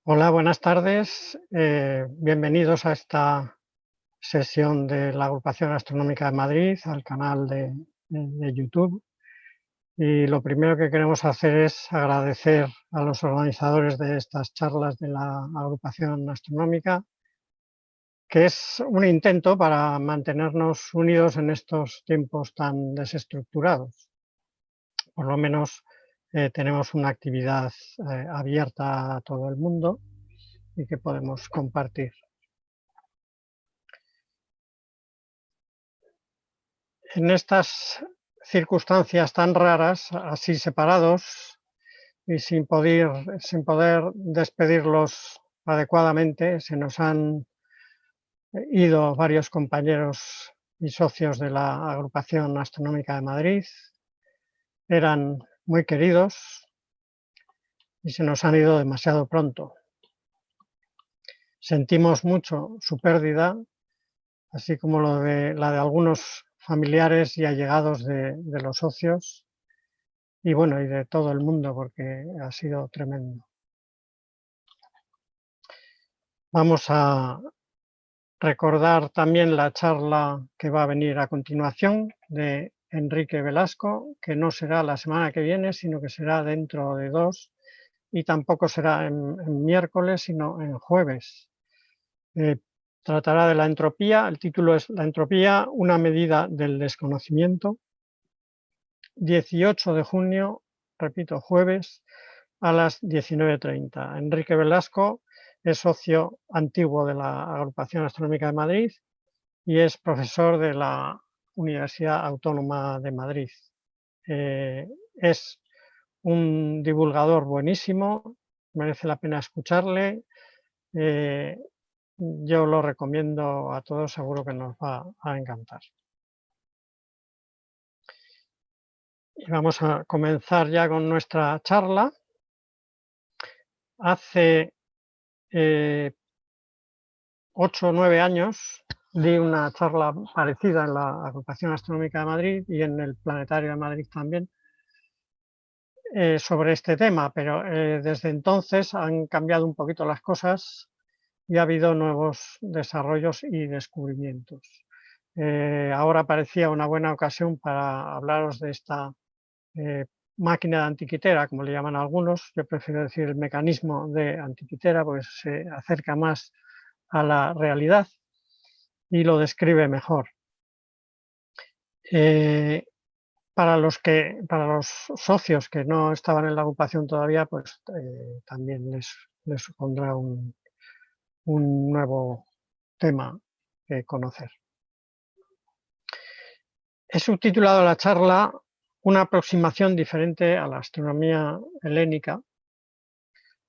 Hola, buenas tardes. Bienvenidos a esta sesión de la Agrupación Astronómica de Madrid, al canal de YouTube. Y lo primero que queremos hacer es agradecer a los organizadores de estas charlas de la Agrupación Astronómica, que es un intento para mantenernos unidos en estos tiempos tan desestructurados. Por lo menos tenemos una actividad abierta a todo el mundo y que podemos compartir. En estas circunstancias tan raras, así separados y sin poder despedirlos adecuadamente, se nos han ido varios compañeros y socios de la Agrupación Astronómica de Madrid. Eran muy queridos y se nos han ido demasiado pronto. Sentimos mucho su pérdida, así como la de algunos familiares y allegados de los socios, y bueno, y de todo el mundo, porque ha sido tremendo. Vamos a recordar también la charla que va a venir a continuación de Enrique Velasco, que no será la semana que viene, sino que será dentro de 2, y tampoco será en miércoles, sino en jueves. Tratará de la entropía. El título es La entropía, una medida del desconocimiento. 18 de junio, repito, jueves, a las 19:30. Enrique Velasco es socio antiguo de la Agrupación Astronómica de Madrid y es profesor de la Universidad Autónoma de Madrid. Es un divulgador buenísimo, merece la pena escucharle. Yo lo recomiendo a todos, seguro que nos va a encantar. Y vamos a comenzar ya con nuestra charla. Hace 8 o 9 años di una charla parecida en la Agrupación Astronómica de Madrid y en el Planetario de Madrid también sobre este tema, pero desde entonces han cambiado un poquito las cosas y ha habido nuevos desarrollos y descubrimientos. Ahora parecía una buena ocasión para hablaros de esta máquina de antiquitera, como le llaman algunos. Yo prefiero decir el mecanismo de antiquitera, porque se acerca más a la realidad y lo describe mejor. Para los socios que no estaban en la agrupación todavía, pues también les supondrá un nuevo tema que conocer. He subtitulado la charla Una aproximación diferente a la astronomía helénica,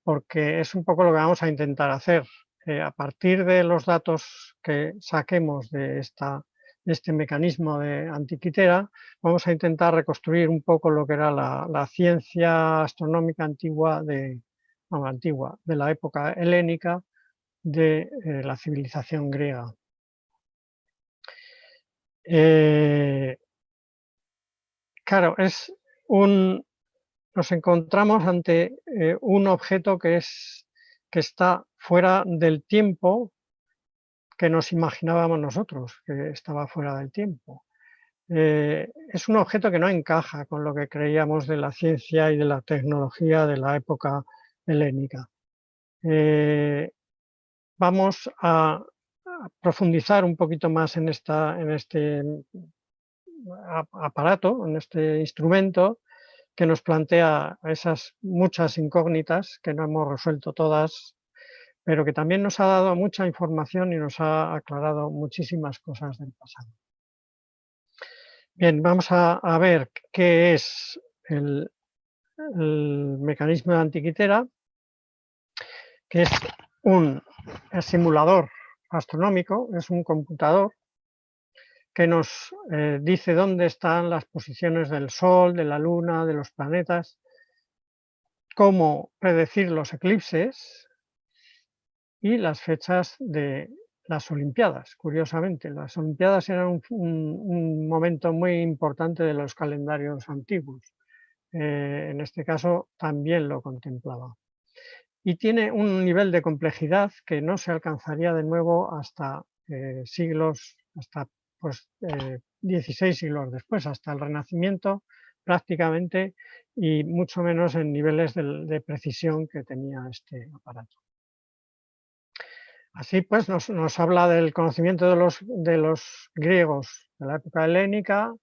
porque es un poco lo que vamos a intentar hacer. A partir de los datos que saquemos de este mecanismo de antiquitera, vamos a intentar reconstruir un poco lo que era la ciencia astronómica antigua de la época helénica de la civilización griega. Claro, nos encontramos ante un objeto que está fuera del tiempo que nos imaginábamos nosotros, que estaba fuera del tiempo. Es un objeto que no encaja con lo que creíamos de la ciencia y de la tecnología de la época helénica. Vamos a profundizar un poquito más en este aparato, en este instrumento, que nos plantea esas muchas incógnitas que no hemos resuelto todas, pero que también nos ha dado mucha información y nos ha aclarado muchísimas cosas del pasado. Bien, vamos a ver qué es el mecanismo de antiquitera, que es un simulador astronómico, es un computador que nos dice dónde están las posiciones del Sol, de la Luna, de los planetas, cómo predecir los eclipses y las fechas de las Olimpiadas. Curiosamente, las Olimpiadas eran un momento muy importante de los calendarios antiguos. En este caso también lo contemplaba. y tiene un nivel de complejidad que no se alcanzaría de nuevo hasta siglos, hasta pues, 16 siglos después, hasta el Renacimiento prácticamente, y mucho menos en niveles de precisión que tenía este aparato. Así pues, nos habla del conocimiento de los griegos de la época helénica,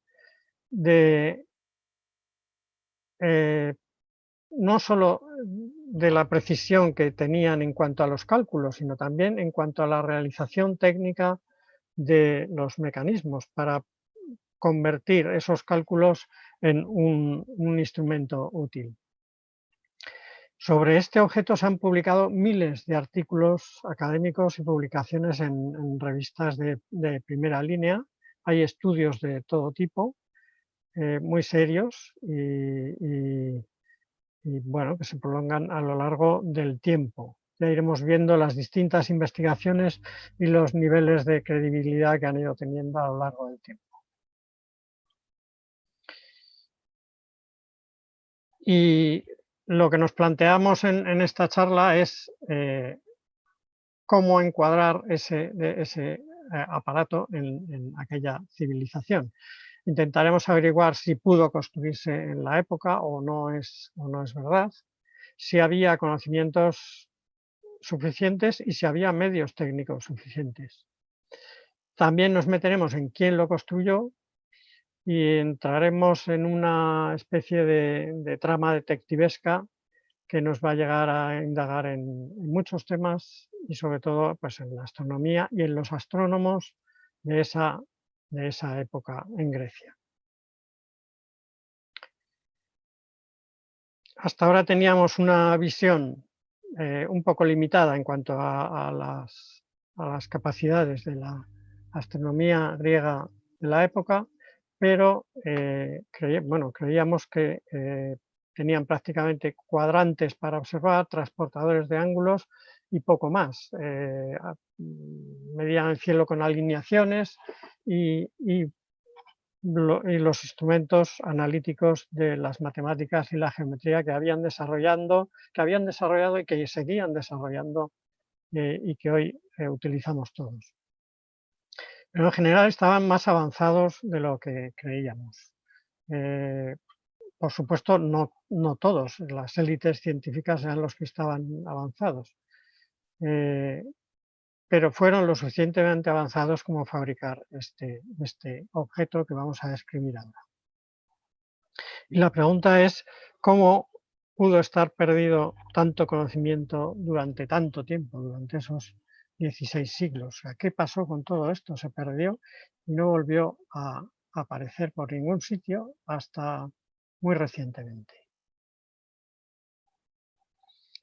de no solo de la precisión que tenían en cuanto a los cálculos, sino también en cuanto a la realización técnica de los mecanismos para convertir esos cálculos en un instrumento útil. Sobre este objeto se han publicado miles de artículos académicos y publicaciones en revistas de primera línea. Hay estudios de todo tipo, muy serios y bueno, que se prolongan a lo largo del tiempo. Ya iremos viendo las distintas investigaciones y los niveles de credibilidad que han ido teniendo a lo largo del tiempo. Y lo que nos planteamos en esta charla es cómo encuadrar ese aparato en aquella civilización. Intentaremos averiguar si pudo construirse en la época o no es verdad, si había conocimientos suficientes y si había medios técnicos suficientes. También nos meteremos en quién lo construyó y entraremos en una especie de trama detectivesca que nos va a llegar a indagar en muchos temas y sobre todo pues, en la astronomía y en los astrónomos de esa época en Grecia. Hasta ahora teníamos una visión un poco limitada en cuanto a las capacidades de la astronomía griega de la época, pero creíamos que tenían prácticamente cuadrantes para observar, transportadores de ángulos y poco más. Medían el cielo con alineaciones y los instrumentos analíticos de las matemáticas y la geometría que habían desarrollado y que seguían desarrollando y que hoy utilizamos todos. Pero en general estaban más avanzados de lo que creíamos. Por supuesto, no todos, las élites científicas eran los que estaban avanzados, pero fueron lo suficientemente avanzados como fabricar este objeto que vamos a describir ahora. Y la pregunta es, ¿cómo pudo estar perdido tanto conocimiento durante tanto tiempo, durante esos 16 siglos? O sea, ¿qué pasó con todo esto? Se perdió y no volvió a aparecer por ningún sitio hasta muy recientemente.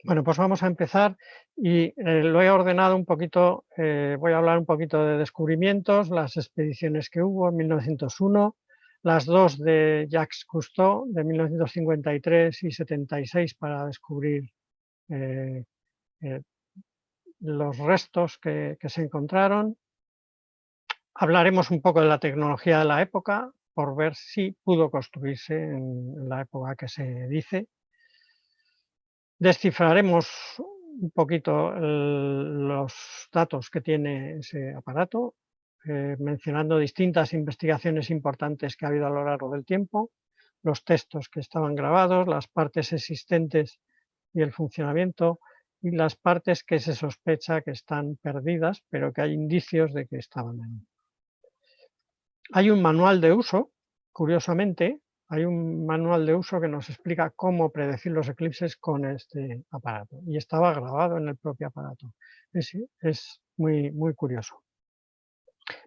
Bueno, pues vamos a empezar y lo he ordenado un poquito, voy a hablar un poquito de descubrimientos, las expediciones que hubo en 1901, las dos de Jacques Cousteau de 1953 y 76 para descubrir los restos que se encontraron. Hablaremos un poco de la tecnología de la época por ver si pudo construirse en la época que se dice. Descifraremos un poquito los datos que tiene ese aparato, mencionando distintas investigaciones importantes que ha habido a lo largo del tiempo, los textos que estaban grabados, las partes existentes y el funcionamiento, y las partes que se sospecha que están perdidas, pero que hay indicios de que estaban ahí. Hay un manual de uso, curiosamente, hay un manual de uso que nos explica cómo predecir los eclipses con este aparato y estaba grabado en el propio aparato. Es muy, muy curioso.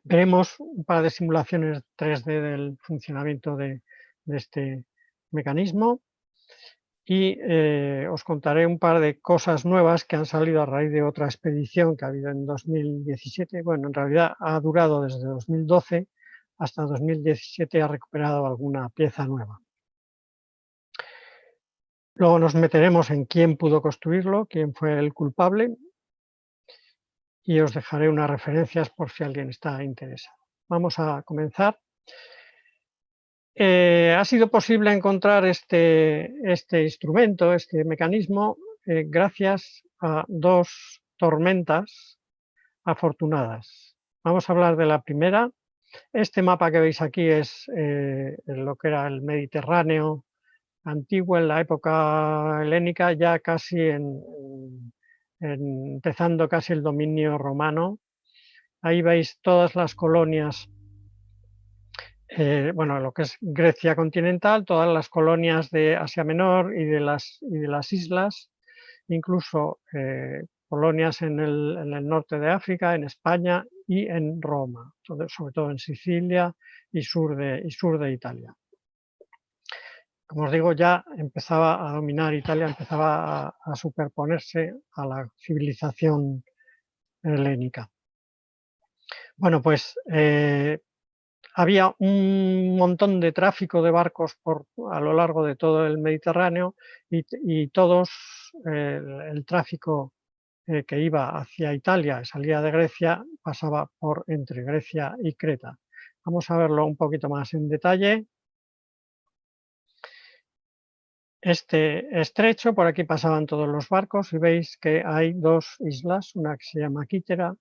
Veremos un par de simulaciones 3D del funcionamiento de este mecanismo y os contaré un par de cosas nuevas que han salido a raíz de otra expedición que ha habido en 2017. Bueno, en realidad ha durado desde 2012 hasta 2017, ha recuperado alguna pieza nueva. Luego nos meteremos en quién pudo construirlo, quién fue el culpable, y os dejaré unas referencias por si alguien está interesado. Vamos a comenzar. Ha sido posible encontrar este instrumento, este mecanismo, gracias a dos tormentas afortunadas. Vamos a hablar de la primera. Este mapa que veis aquí es lo que era el Mediterráneo antiguo en la época helénica, ya casi empezando casi el dominio romano. Ahí veis todas las colonias, bueno, lo que es Grecia continental, todas las colonias de Asia Menor y de las islas, incluso colonias en el norte de África, en España y en Roma, sobre todo en Sicilia y sur de Italia. Como os digo, ya empezaba a dominar Italia, empezaba a superponerse a la civilización helénica. Bueno, pues había un montón de tráfico de barcos a lo largo de todo el Mediterráneo y todos el tráfico que iba hacia Italia y salía de Grecia pasaba por entre Grecia y Creta. Vamos a verlo un poquito más en detalle. Este estrecho, por aquí pasaban todos los barcos y veis que hay dos islas, una que se llama Quítera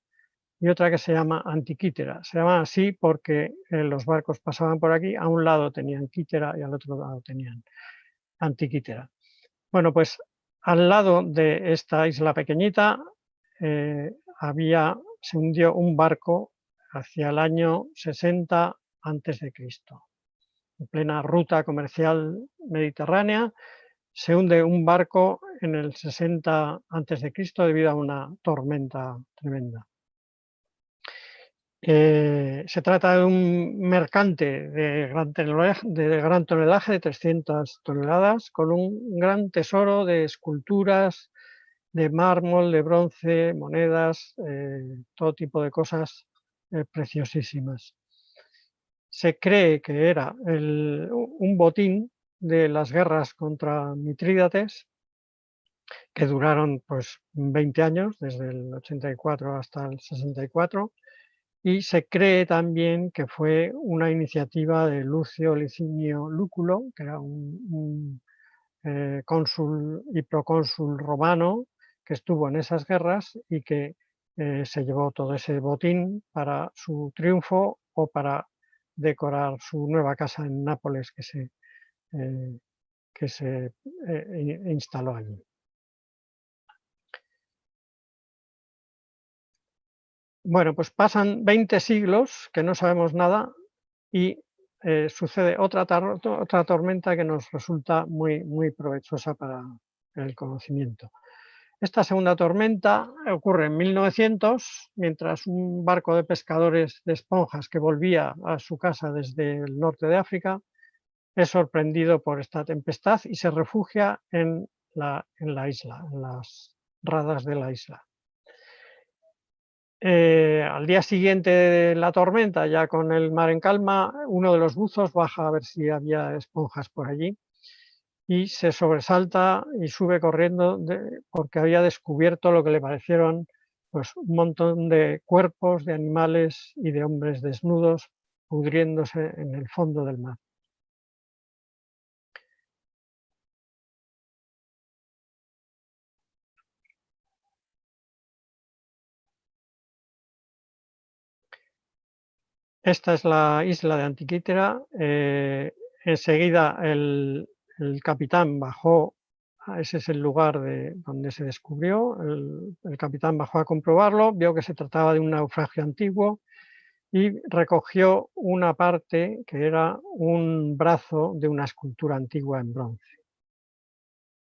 y otra que se llama Antiquítera. Se llama así porque los barcos pasaban por aquí, a un lado tenían Quítera y al otro lado tenían Antiquítera. Bueno, pues al lado de esta isla pequeñita se hundió un barco hacia el año 60 a.C. En plena ruta comercial mediterránea, se hunde un barco en el 60 a.C. debido a una tormenta tremenda. Se trata de un mercante de gran tonelaje, de 300 toneladas, con un gran tesoro de esculturas, de mármol, de bronce, monedas, todo tipo de cosas preciosísimas. Se cree que era un botín de las guerras contra Mitrídates, que duraron pues 20 años, desde el 84 hasta el 64, y se cree también que fue una iniciativa de Lucio Licinio Lúculo, que era un cónsul y procónsul romano que estuvo en esas guerras y que se llevó todo ese botín para su triunfo o para decorar su nueva casa en Nápoles que se instaló allí. Bueno, pues pasan 20 siglos que no sabemos nada y sucede otra tormenta que nos resulta muy provechosa para el conocimiento. Esta segunda tormenta ocurre en 1900, mientras un barco de pescadores de esponjas que volvía a su casa desde el norte de África es sorprendido por esta tempestad y se refugia en la isla, en las radas de la isla. Al día siguiente de la tormenta, ya con el mar en calma, uno de los buzos baja a ver si había esponjas por allí y se sobresalta y sube corriendo porque había descubierto lo que le parecieron pues, un montón de cuerpos de animales y de hombres desnudos pudriéndose en el fondo del mar. Esta es la isla de Antiquítera. Enseguida el capitán bajó, ese es el lugar donde se descubrió, el capitán bajó a comprobarlo, vio que se trataba de un naufragio antiguo y recogió una parte que era un brazo de una escultura antigua en bronce.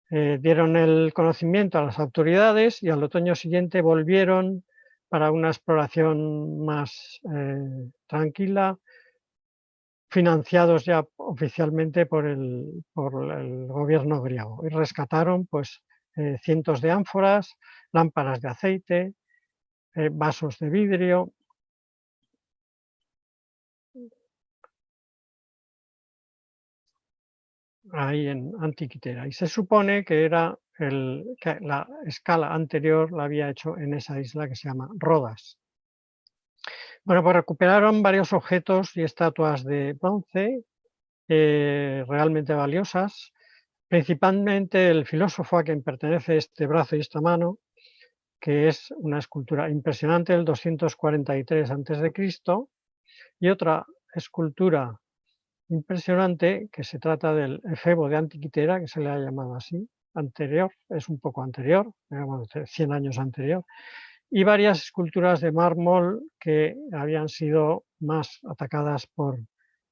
Dieron el conocimiento a las autoridades y al otoño siguiente volvieron para una exploración más tranquila, financiados ya oficialmente por el gobierno griego, y rescataron pues, cientos de ánforas, lámparas de aceite, vasos de vidrio. Ahí en Antiquitera, y se supone que era que la escala anterior la había hecho en esa isla que se llama Rodas. Bueno, pues recuperaron varios objetos y estatuas de bronce realmente valiosas. Principalmente el filósofo a quien pertenece este brazo y esta mano, que es una escultura impresionante del 243 a.C., y otra escultura impresionante que se trata del efebo de Antiquitera, que se le ha llamado así, anterior, es un poco anterior, digamos 100 años anterior, y varias esculturas de mármol que habían sido más atacadas por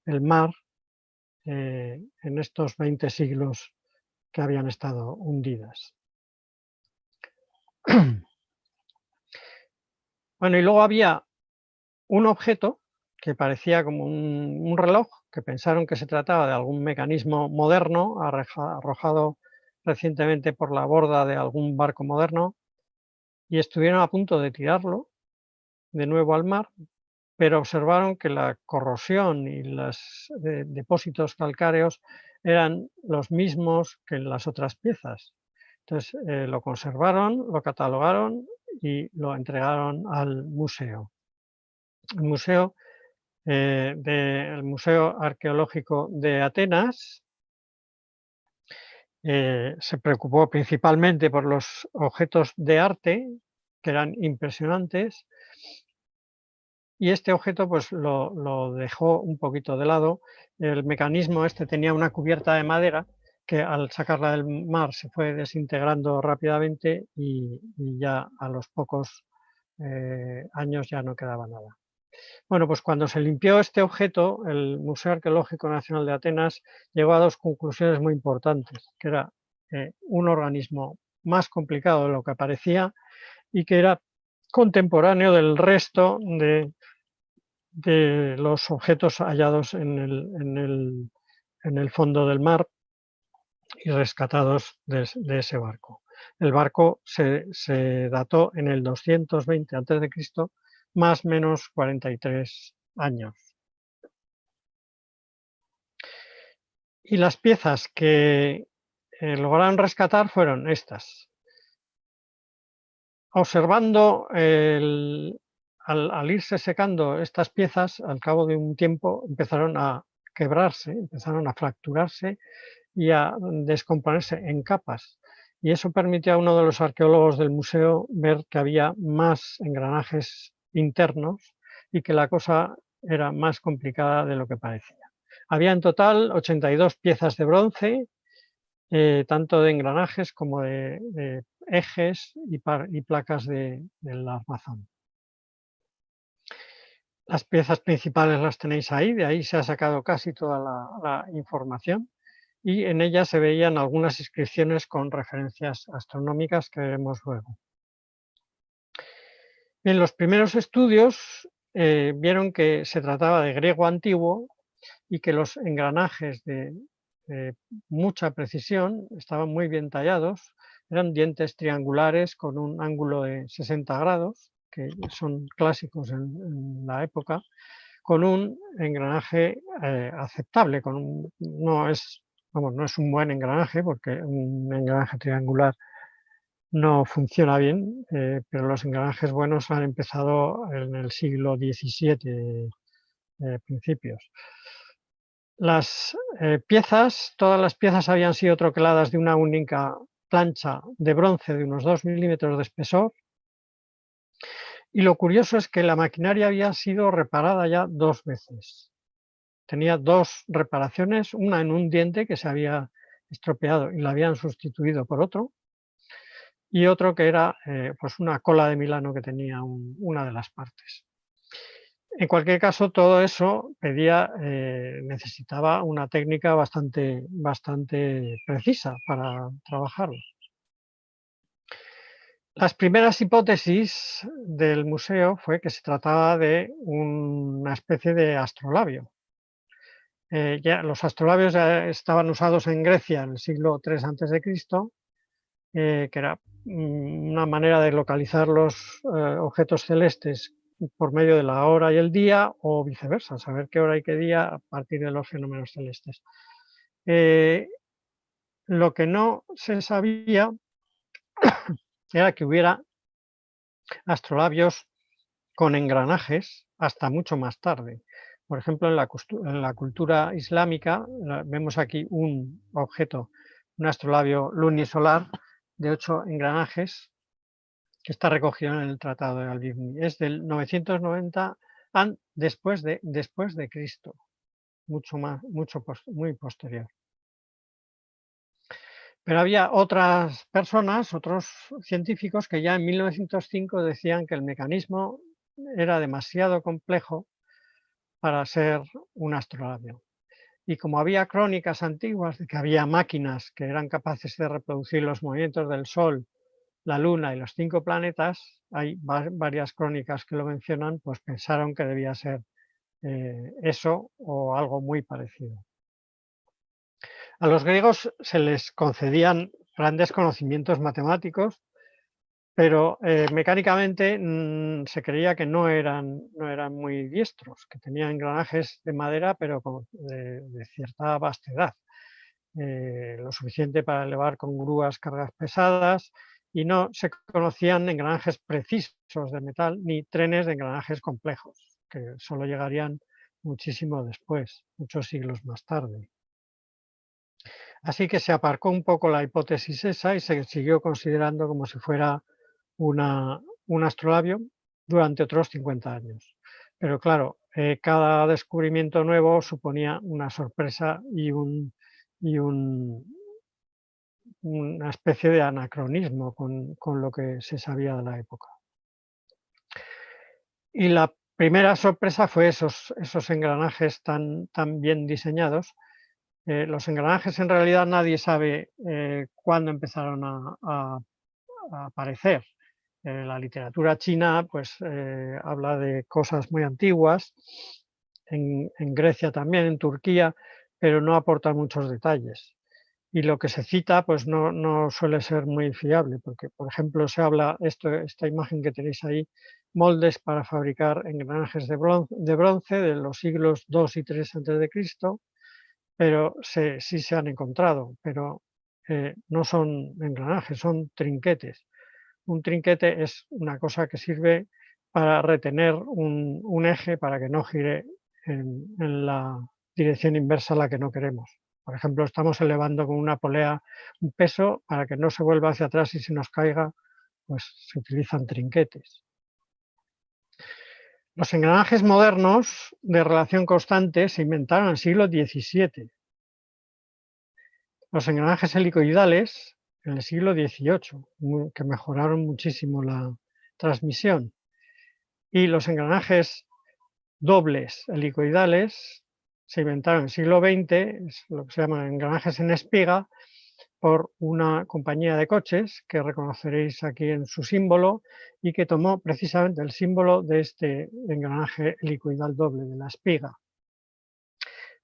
el mar en estos 20 siglos que habían estado hundidas. Bueno, y luego había un objeto que parecía como un reloj, que pensaron que se trataba de algún mecanismo moderno arrojado recientemente por la borda de algún barco moderno, y estuvieron a punto de tirarlo de nuevo al mar, pero observaron que la corrosión y los depósitos calcáreos eran los mismos que en las otras piezas. Entonces lo conservaron, lo catalogaron y lo entregaron al museo. El museo del Museo Arqueológico de Atenas se preocupó principalmente por los objetos de arte, que eran impresionantes, y este objeto pues lo dejó un poquito de lado. El mecanismo este tenía una cubierta de madera que al sacarla del mar se fue desintegrando rápidamente y ya a los pocos años ya no quedaba nada. Bueno, pues cuando se limpió este objeto, el Museo Arqueológico Nacional de Atenas llegó a dos conclusiones muy importantes, que era un organismo más complicado de lo que parecía y que era contemporáneo del resto de los objetos hallados en el fondo del mar y rescatados de ese barco. El barco se dató en el 220 a.C., más o menos 43 años. Y las piezas que lograron rescatar fueron estas. Observando al irse secando estas piezas, al cabo de un tiempo empezaron a quebrarse, empezaron a fracturarse y a descomponerse en capas. Y eso permitió a uno de los arqueólogos del museo ver que había más engranajes internos y que la cosa era más complicada de lo que parecía. Había en total 82 piezas de bronce, tanto de engranajes como de ejes y placas del armazón. Las piezas principales las tenéis ahí, de ahí se ha sacado casi toda la información, y en ellas se veían algunas inscripciones con referencias astronómicas que veremos luego. En los primeros estudios vieron que se trataba de griego antiguo y que los engranajes de mucha precisión estaban muy bien tallados, eran dientes triangulares con un ángulo de 60 grados, que son clásicos en la época, con un engranaje aceptable, no es un buen engranaje, porque un engranaje triangular no funciona bien, pero los engranajes buenos han empezado en el siglo XVII, principios. Las piezas, todas las piezas habían sido troqueladas de una única plancha de bronce de unos 2 milímetros de espesor, y lo curioso es que la maquinaria había sido reparada ya 2 veces. Tenía 2 reparaciones, una en un diente que se había estropeado y la habían sustituido por otro, y otro que era pues una cola de Milano que tenía una de las partes. En cualquier caso, todo eso necesitaba una técnica bastante precisa para trabajarlo. Las primeras hipótesis del museo fue que se trataba de una especie de astrolabio. Los astrolabios ya estaban usados en Grecia en el siglo III a.C., que era una manera de localizar los objetos celestes por medio de la hora y el día, o viceversa, saber qué hora y qué día a partir de los fenómenos celestes. Lo que no se sabía era que hubiera astrolabios con engranajes hasta mucho más tarde. Por ejemplo, en la cultura islámica vemos aquí un objeto un astrolabio lunisolar de 8 engranajes que está recogido en el Tratado de Albioni. Es del 990 después de Cristo, muy posterior. Pero había otras personas, otros científicos, que ya en 1905 decían que el mecanismo era demasiado complejo para ser un astrolabio. Y como había crónicas antiguas de que había máquinas que eran capaces de reproducir los movimientos del Sol, la Luna y los 5 planetas, hay varias crónicas que lo mencionan, pues pensaron que debía ser eso o algo muy parecido. A los griegos se les concedían grandes conocimientos matemáticos, pero mecánicamente se creía que no eran muy diestros, que tenían engranajes de madera, pero de cierta vastedad, lo suficiente para elevar con grúas cargas pesadas, y no se conocían engranajes precisos de metal ni trenes de engranajes complejos, que solo llegarían muchísimo después, muchos siglos más tarde. Así que se aparcó un poco la hipótesis esa y se siguió considerando como si fuera un astrolabio durante otros 50 años. Pero claro, cada descubrimiento nuevo suponía una sorpresa y una especie de anacronismo con lo que se sabía de la época. Y la primera sorpresa fue esos engranajes tan bien diseñados. Los engranajes, en realidad, nadie sabe cuándo empezaron a aparecer. La literatura china pues, habla de cosas muy antiguas, en Grecia también, en Turquía, pero no aporta muchos detalles. Y lo que se cita pues, no suele ser muy fiable, porque, por ejemplo, se habla, esta imagen que tenéis ahí, moldes para fabricar engranajes de bronce de los siglos II y III a.C., pero sí se han encontrado, pero no son engranajes, son trinquetes. Un trinquete es una cosa que sirve para retener un eje para que no gire en la dirección inversa a la que no queremos. Por ejemplo, estamos elevando con una polea un peso para que no se vuelva hacia atrás y se nos caiga, pues se utilizan trinquetes. Los engranajes modernos de relación constante se inventaron en el siglo XVII. Los engranajes helicoidales en el siglo XVIII, que mejoraron muchísimo la transmisión. Y los engranajes dobles helicoidales se inventaron en el siglo XX, es lo que se llaman engranajes en espiga, por una compañía de coches que reconoceréis aquí en su símbolo y que tomó precisamente el símbolo de este engranaje helicoidal doble, de la espiga.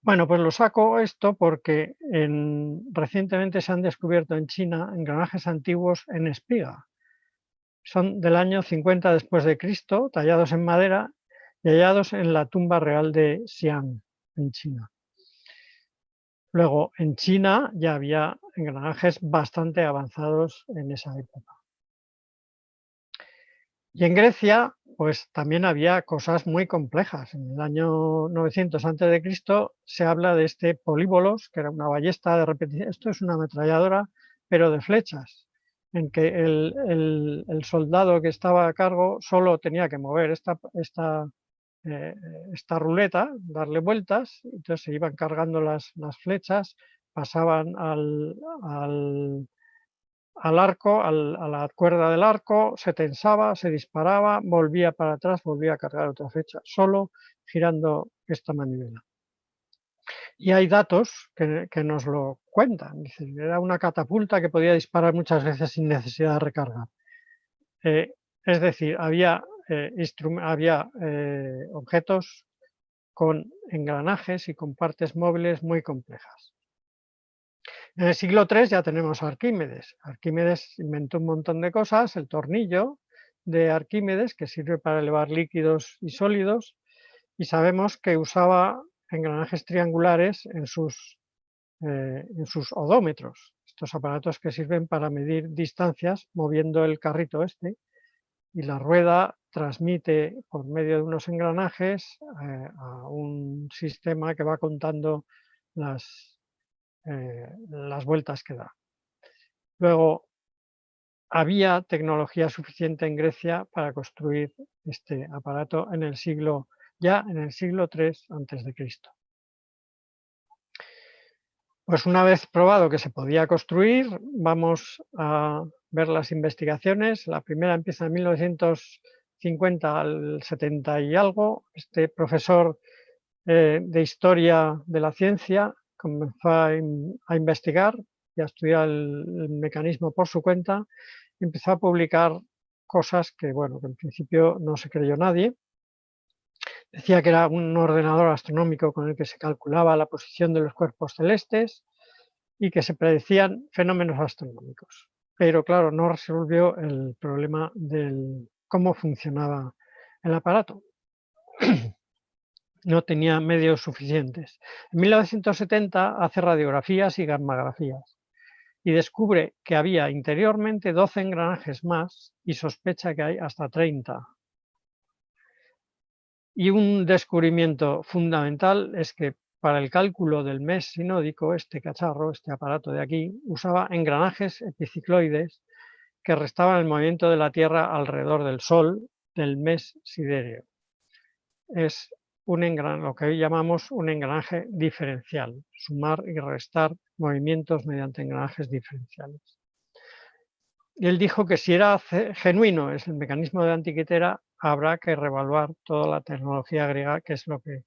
Bueno, pues lo saco esto porque recientemente se han descubierto en China engranajes antiguos en espiga. Son del año 50 después de Cristo, tallados en madera y hallados en la tumba real de Xi'an, en China. Luego, en China ya había engranajes bastante avanzados en esa época. Y en Grecia, pues también había cosas muy complejas. En el año 900 a.C. se habla de este políbolos, que era una ballesta de repetición. Esto es una ametralladora, pero de flechas, en que el soldado que estaba a cargo solo tenía que mover esta ruleta, darle vueltas, entonces se iban cargando las flechas, pasaban al arco, a la cuerda del arco, se tensaba, se disparaba, volvía para atrás, volvía a cargar otra flecha, solo girando esta manivela. Y hay datos que nos lo cuentan. Dicen, era una catapulta que podía disparar muchas veces sin necesidad de recargar. Es decir, había objetos con engranajes y con partes móviles muy complejas. En el siglo III ya tenemos a Arquímedes. Arquímedes inventó un montón de cosas, el tornillo de Arquímedes, que sirve para elevar líquidos y sólidos, y sabemos que usaba engranajes triangulares en sus odómetros, estos aparatos que sirven para medir distancias moviendo el carrito y la rueda transmite por medio de unos engranajes a un sistema que va contando las vueltas que da. Luego, había tecnología suficiente en Grecia para construir este aparato ya en el siglo III a.C. Pues una vez probado que se podía construir, vamos a ver las investigaciones. La primera empieza en 1950 al 70 y algo. Este profesor de Historia de la Ciencia comenzó a investigar y a estudiar el mecanismo por su cuenta. Empezó a publicar cosas que, bueno, que en principio no se creyó nadie. Decía que era un ordenador astronómico con el que se calculaba la posición de los cuerpos celestes y que se predecían fenómenos astronómicos. Pero claro, no resolvió el problema de cómo funcionaba el aparato. No tenía medios suficientes. En 1970 hace radiografías y gammagrafías y descubre que había interiormente 12 engranajes más y sospecha que hay hasta 30. Y un descubrimiento fundamental es que para el cálculo del mes sinódico, este cacharro, este aparato de aquí, usaba engranajes epicicloides que restaban el movimiento de la Tierra alrededor del Sol del mes sidéreo. Es lo que hoy llamamos un engranaje diferencial, sumar y restar movimientos mediante engranajes diferenciales. Y él dijo que si era genuino es el mecanismo de Antikythera, habrá que reevaluar toda la tecnología griega, que es lo que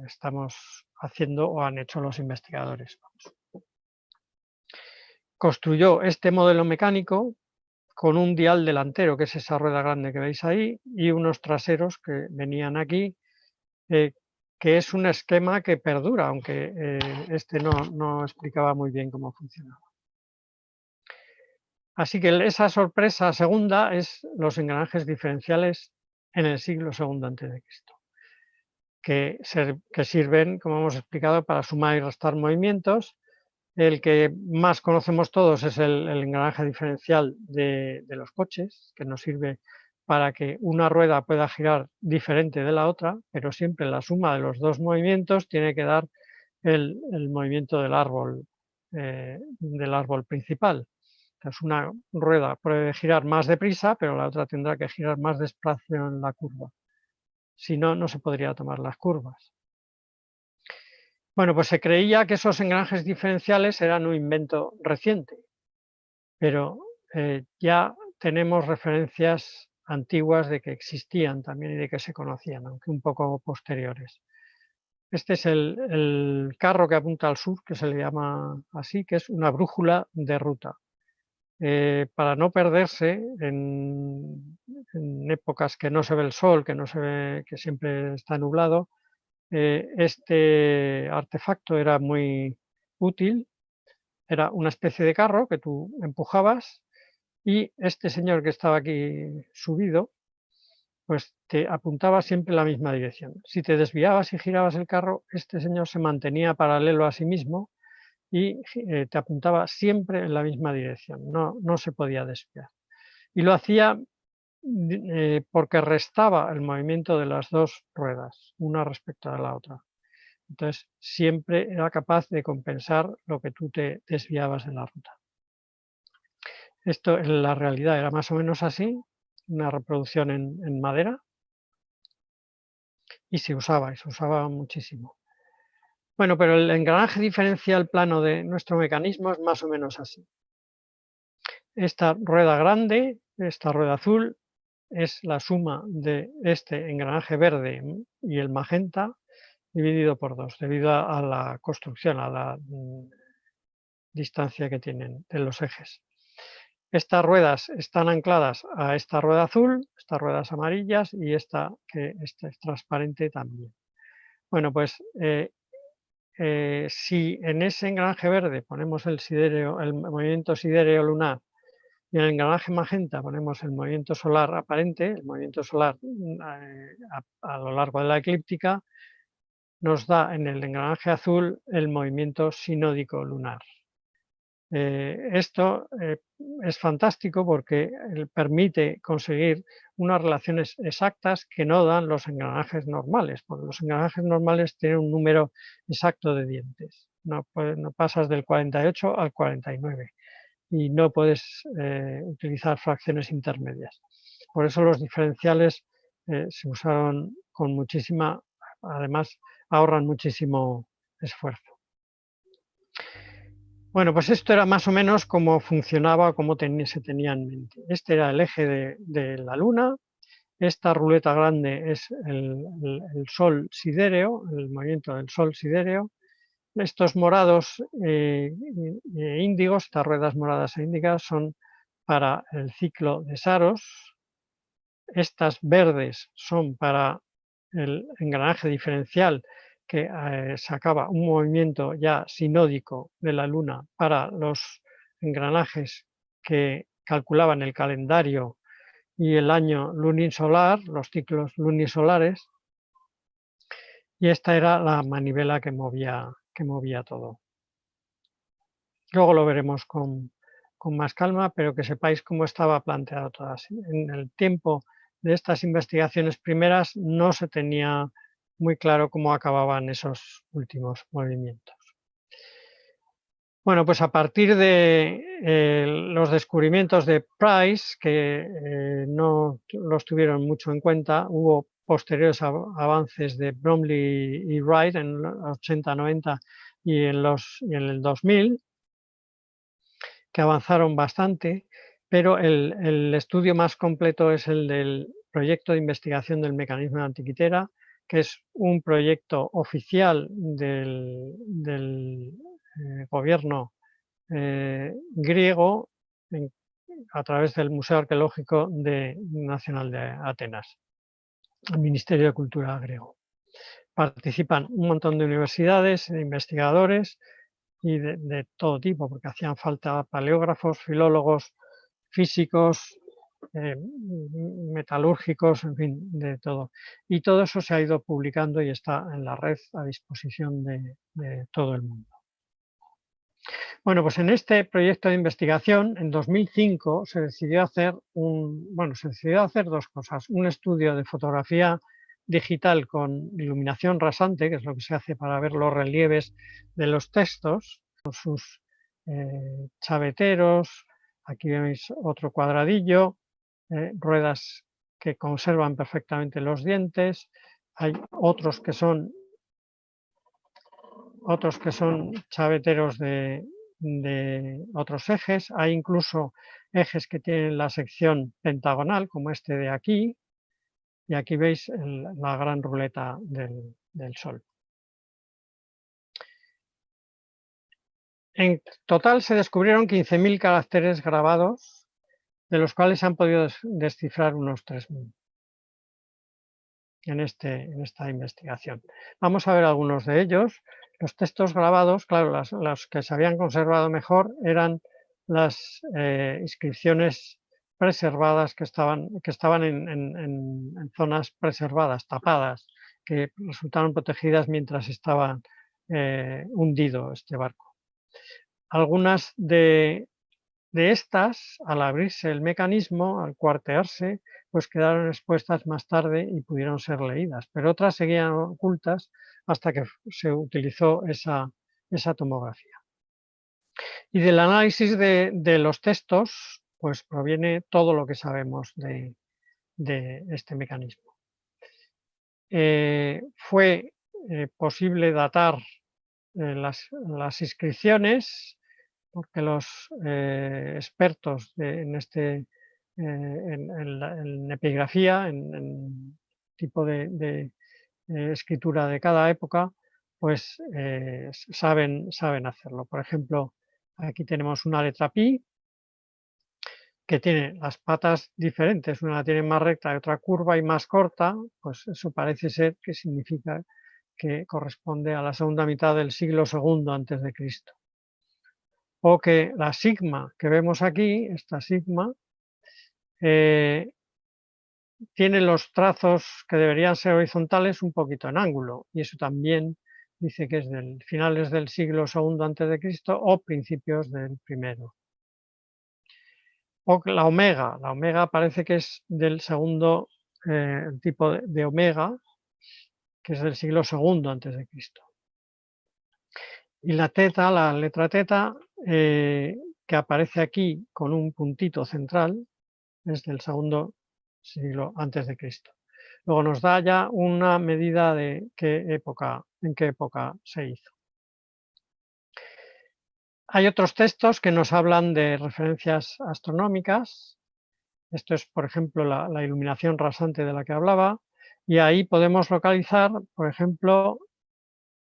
estamos haciendo o han hecho los investigadores. Construyó este modelo mecánico con un dial delantero, que es esa rueda grande que veis ahí, y unos traseros que venían aquí, que es un esquema que perdura, aunque este no explicaba muy bien cómo funcionaba. Así que esa sorpresa segunda es los engranajes diferenciales en el siglo II a.C., que sirven, como hemos explicado, para sumar y restar movimientos. El que más conocemos todos es el engranaje diferencial de los coches, que nos sirve para que una rueda pueda girar diferente de la otra, pero siempre la suma de los dos movimientos tiene que dar el movimiento del árbol principal. Entonces, una rueda puede girar más deprisa, pero la otra tendrá que girar más despacio en la curva. Si no, no se podría tomar las curvas. Bueno, pues se creía que esos engranajes diferenciales eran un invento reciente, pero ya tenemos referencias antiguas de que existían también y de que se conocían, aunque un poco posteriores. Este es el carro que apunta al sur, que se le llama así, que es una brújula de ruta. Para no perderse en épocas que no se ve el sol, que siempre está nublado, este artefacto era muy útil. Era una especie de carro que tú empujabas y este señor que estaba aquí subido, pues te apuntaba siempre en la misma dirección. Si te desviabas y girabas el carro, este señor se mantenía paralelo a sí mismo y te apuntaba siempre en la misma dirección, no se podía desviar. Y lo hacía porque restaba el movimiento de las dos ruedas, una respecto a la otra. Entonces, siempre era capaz de compensar lo que tú te desviabas en la ruta. Esto en la realidad era más o menos así, una reproducción en madera, y se usaba muchísimo. Bueno, pero el engranaje diferencial plano de nuestro mecanismo es más o menos así. Esta rueda grande, esta rueda azul, es la suma de este engranaje verde y el magenta dividido por 2, debido a la construcción, a la distancia que tienen de los ejes. Estas ruedas están ancladas a esta rueda azul, estas ruedas amarillas y esta que es transparente también. Bueno, pues si en ese engranaje verde ponemos el movimiento sidéreo lunar y en el engranaje magenta ponemos el movimiento solar aparente, el movimiento solar a lo largo de la eclíptica, nos da en el engranaje azul el movimiento sinódico lunar. Esto es fantástico porque permite conseguir unas relaciones exactas que no dan los engranajes normales, porque los engranajes normales tienen un número exacto de dientes. no pasas del 48 al 49 y no puedes utilizar fracciones intermedias. Por eso los diferenciales se usaron con muchísima, además ahorran muchísimo esfuerzo. Bueno, pues esto era más o menos cómo funcionaba, cómo se tenía en mente. Este era el eje de la Luna. Esta ruleta grande es el Sol sidéreo, el movimiento del Sol sidéreo. Estos morados índigos, estas ruedas moradas e índigas, son para el ciclo de Saros. Estas verdes son para el engranaje diferencial que sacaba un movimiento ya sinódico de la Luna para los engranajes que calculaban el calendario y el año lunisolar, los ciclos lunisolares, y esta era la manivela que movía todo. Luego lo veremos con más calma, pero que sepáis cómo estaba planteado todo así. En el tiempo de estas investigaciones primeras no se tenía muy claro cómo acababan esos últimos movimientos. Bueno, pues a partir de los descubrimientos de Price, que no los tuvieron mucho en cuenta, hubo posteriores avances de Bromley y Wright en los 80, 90 y en el 2000, que avanzaron bastante, pero el estudio más completo es el del proyecto de investigación del mecanismo de Antikythera, que es un proyecto oficial del gobierno griego a través del Museo Arqueológico Nacional de Atenas, el Ministerio de Cultura griego. Participan un montón de universidades, de investigadores y de todo tipo, porque hacían falta paleógrafos, filólogos, físicos, metalúrgicos, en fin, de todo. Y todo eso se ha ido publicando y está en la red a disposición de todo el mundo. Bueno, pues en este proyecto de investigación, en 2005, se decidió hacer dos cosas. Un estudio de fotografía digital con iluminación rasante, que es lo que se hace para ver los relieves de los textos, con sus chaveteros. Aquí veis otro cuadradillo, ruedas que conservan perfectamente los dientes. Hay otros que son chaveteros de otros ejes. Hay incluso ejes que tienen la sección pentagonal, como este de aquí, y aquí veis la gran ruleta del Sol. En total se descubrieron 15.000 caracteres grabados, de los cuales se han podido descifrar unos 3.000 en esta investigación. Vamos a ver algunos de ellos. Los textos grabados, claro, los que se habían conservado mejor eran las inscripciones preservadas que estaban en zonas preservadas, tapadas, que resultaron protegidas mientras estaba hundido este barco. Algunas de estas, al abrirse el mecanismo, al cuartearse, pues quedaron expuestas más tarde y pudieron ser leídas, pero otras seguían ocultas hasta que se utilizó esa tomografía. Y del análisis de los textos, pues proviene todo lo que sabemos de este mecanismo. Fue posible datar las inscripciones, porque los expertos en epigrafía, en tipo de escritura de cada época, pues saben hacerlo. Por ejemplo, aquí tenemos una letra pi que tiene las patas diferentes, una la tiene más recta y otra curva y más corta, pues eso parece ser que significa que corresponde a la segunda mitad del siglo II antes de Cristo. O que la sigma que vemos aquí, esta sigma, tiene los trazos que deberían ser horizontales un poquito en ángulo, y eso también dice que es del finales del siglo II antes de Cristo o principios del primero. O la omega parece que es del segundo tipo de omega, que es del siglo II antes de Cristo. Y la teta, la letra teta, que aparece aquí con un puntito central, es del segundo siglo antes de Cristo. Luego nos da ya una medida de en qué época se hizo. Hay otros textos que nos hablan de referencias astronómicas. Esto es, por ejemplo, la iluminación rasante de la que hablaba. Y ahí podemos localizar, por ejemplo,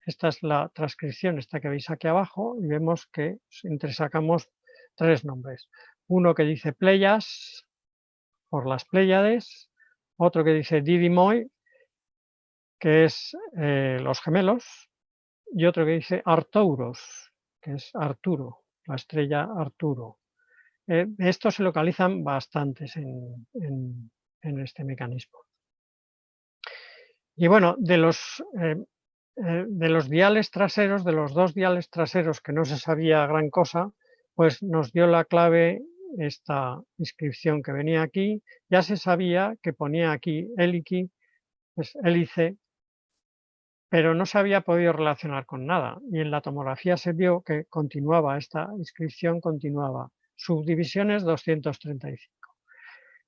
esta es la transcripción, esta que veis aquí abajo, y vemos que entresacamos tres nombres. Uno que dice Pleias, por las Pléyades, otro que dice Didymoi, que es los gemelos, y otro que dice Artouros, que es Arturo, la estrella Arturo. Estos se localizan bastantes en este mecanismo. Y bueno, de los diales traseros, de los dos diales traseros que no se sabía gran cosa, pues nos dio la clave esta inscripción que venía aquí. Ya se sabía que ponía aquí helici, pues hélice, pero no se había podido relacionar con nada. Y en la tomografía se vio que continuaba, esta inscripción continuaba. Subdivisiones 235.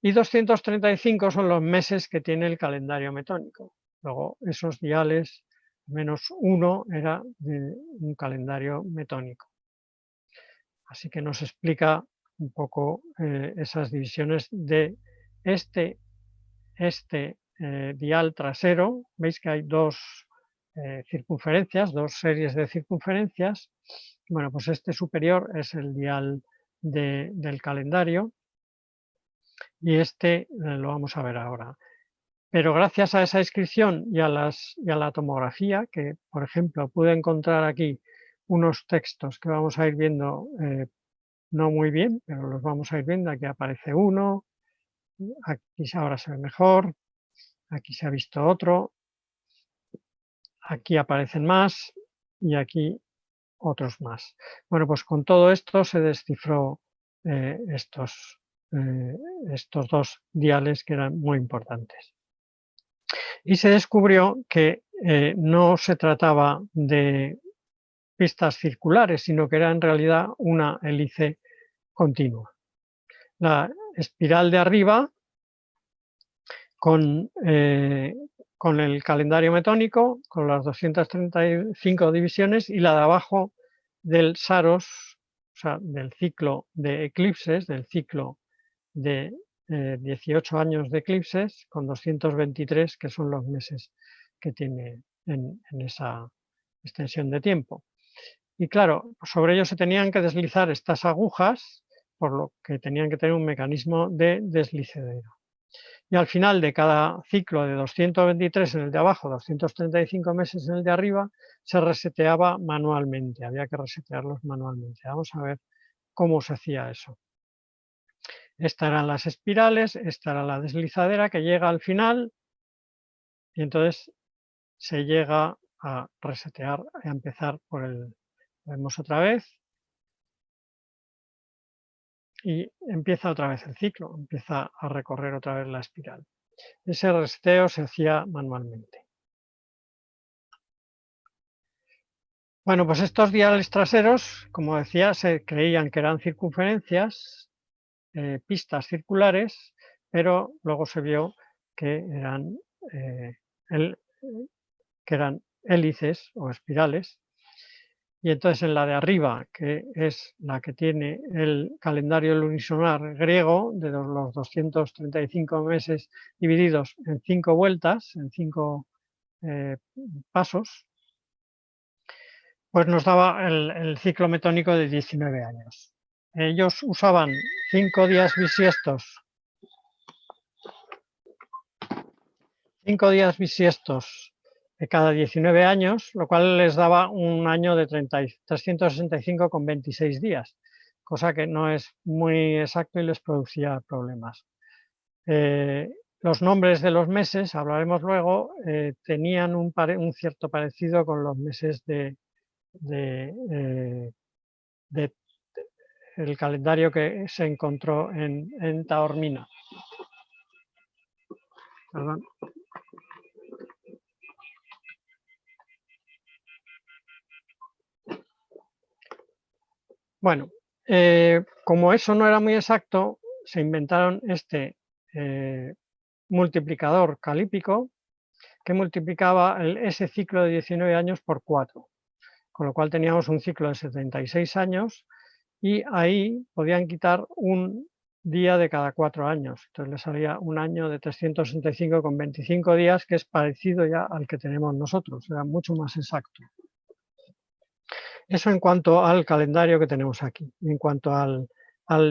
Y 235 son los meses que tiene el calendario metónico. Luego, esos diales, menos uno, era de un calendario metónico. Así que nos explica un poco esas divisiones de este dial trasero. Veis que hay dos circunferencias, dos series de circunferencias. Bueno, pues este superior es el dial del calendario y este lo vamos a ver ahora. Pero gracias a esa inscripción y a la tomografía, que por ejemplo pude encontrar aquí unos textos que vamos a ir viendo no muy bien, pero los vamos a ir viendo. Aquí aparece uno, aquí ahora se ve mejor, aquí se ha visto otro, aquí aparecen más y aquí otros más. Bueno, pues con todo esto se descifró estos dos diales que eran muy importantes. Y se descubrió que no se trataba de pistas circulares, sino que era en realidad una hélice continua. La espiral de arriba con el calendario metónico, con las 235 divisiones, y la de abajo del Saros, o sea, del ciclo de eclipses, del ciclo de 18 años de eclipses, con 223, que son los meses que tiene en esa extensión de tiempo. Y claro, sobre ello se tenían que deslizar estas agujas, por lo que tenían que tener un mecanismo de deslizadero. Y al final de cada ciclo de 223 en el de abajo, 235 meses en el de arriba, se reseteaba manualmente, había que resetearlos manualmente. Vamos a ver cómo se hacía eso. Estas eran las espirales, esta era la deslizadera que llega al final y entonces se llega a resetear, a empezar por el... Vemos otra vez y empieza otra vez el ciclo, empieza a recorrer otra vez la espiral. Ese reseteo se hacía manualmente. Bueno, pues estos diales traseros, como decía, se creían que eran circunferencias, pistas circulares, pero luego se vio que eran hélices o espirales. Y entonces en la de arriba, que es la que tiene el calendario lunisolar griego, de los 235 meses divididos en 5 vueltas, en 5 pasos, pues nos daba el ciclo metónico de 19 años. Ellos usaban 5 días bisiestos, 5 días bisiestos de cada 19 años, lo cual les daba un año de 365,26 días, cosa que no es muy exacto y les producía problemas. Los nombres de los meses, hablaremos luego, tenían un cierto parecido con los meses el calendario que se encontró en Taormina. Perdón. Bueno, como eso no era muy exacto, se inventaron este multiplicador calípico que multiplicaba ese ciclo de 19 años por 4, con lo cual teníamos un ciclo de 76 años y ahí podían quitar un día de cada 4 años. Entonces le salía un año de 365 con 25 días, que es parecido ya al que tenemos nosotros, era mucho más exacto. Eso en cuanto al calendario que tenemos aquí. En cuanto al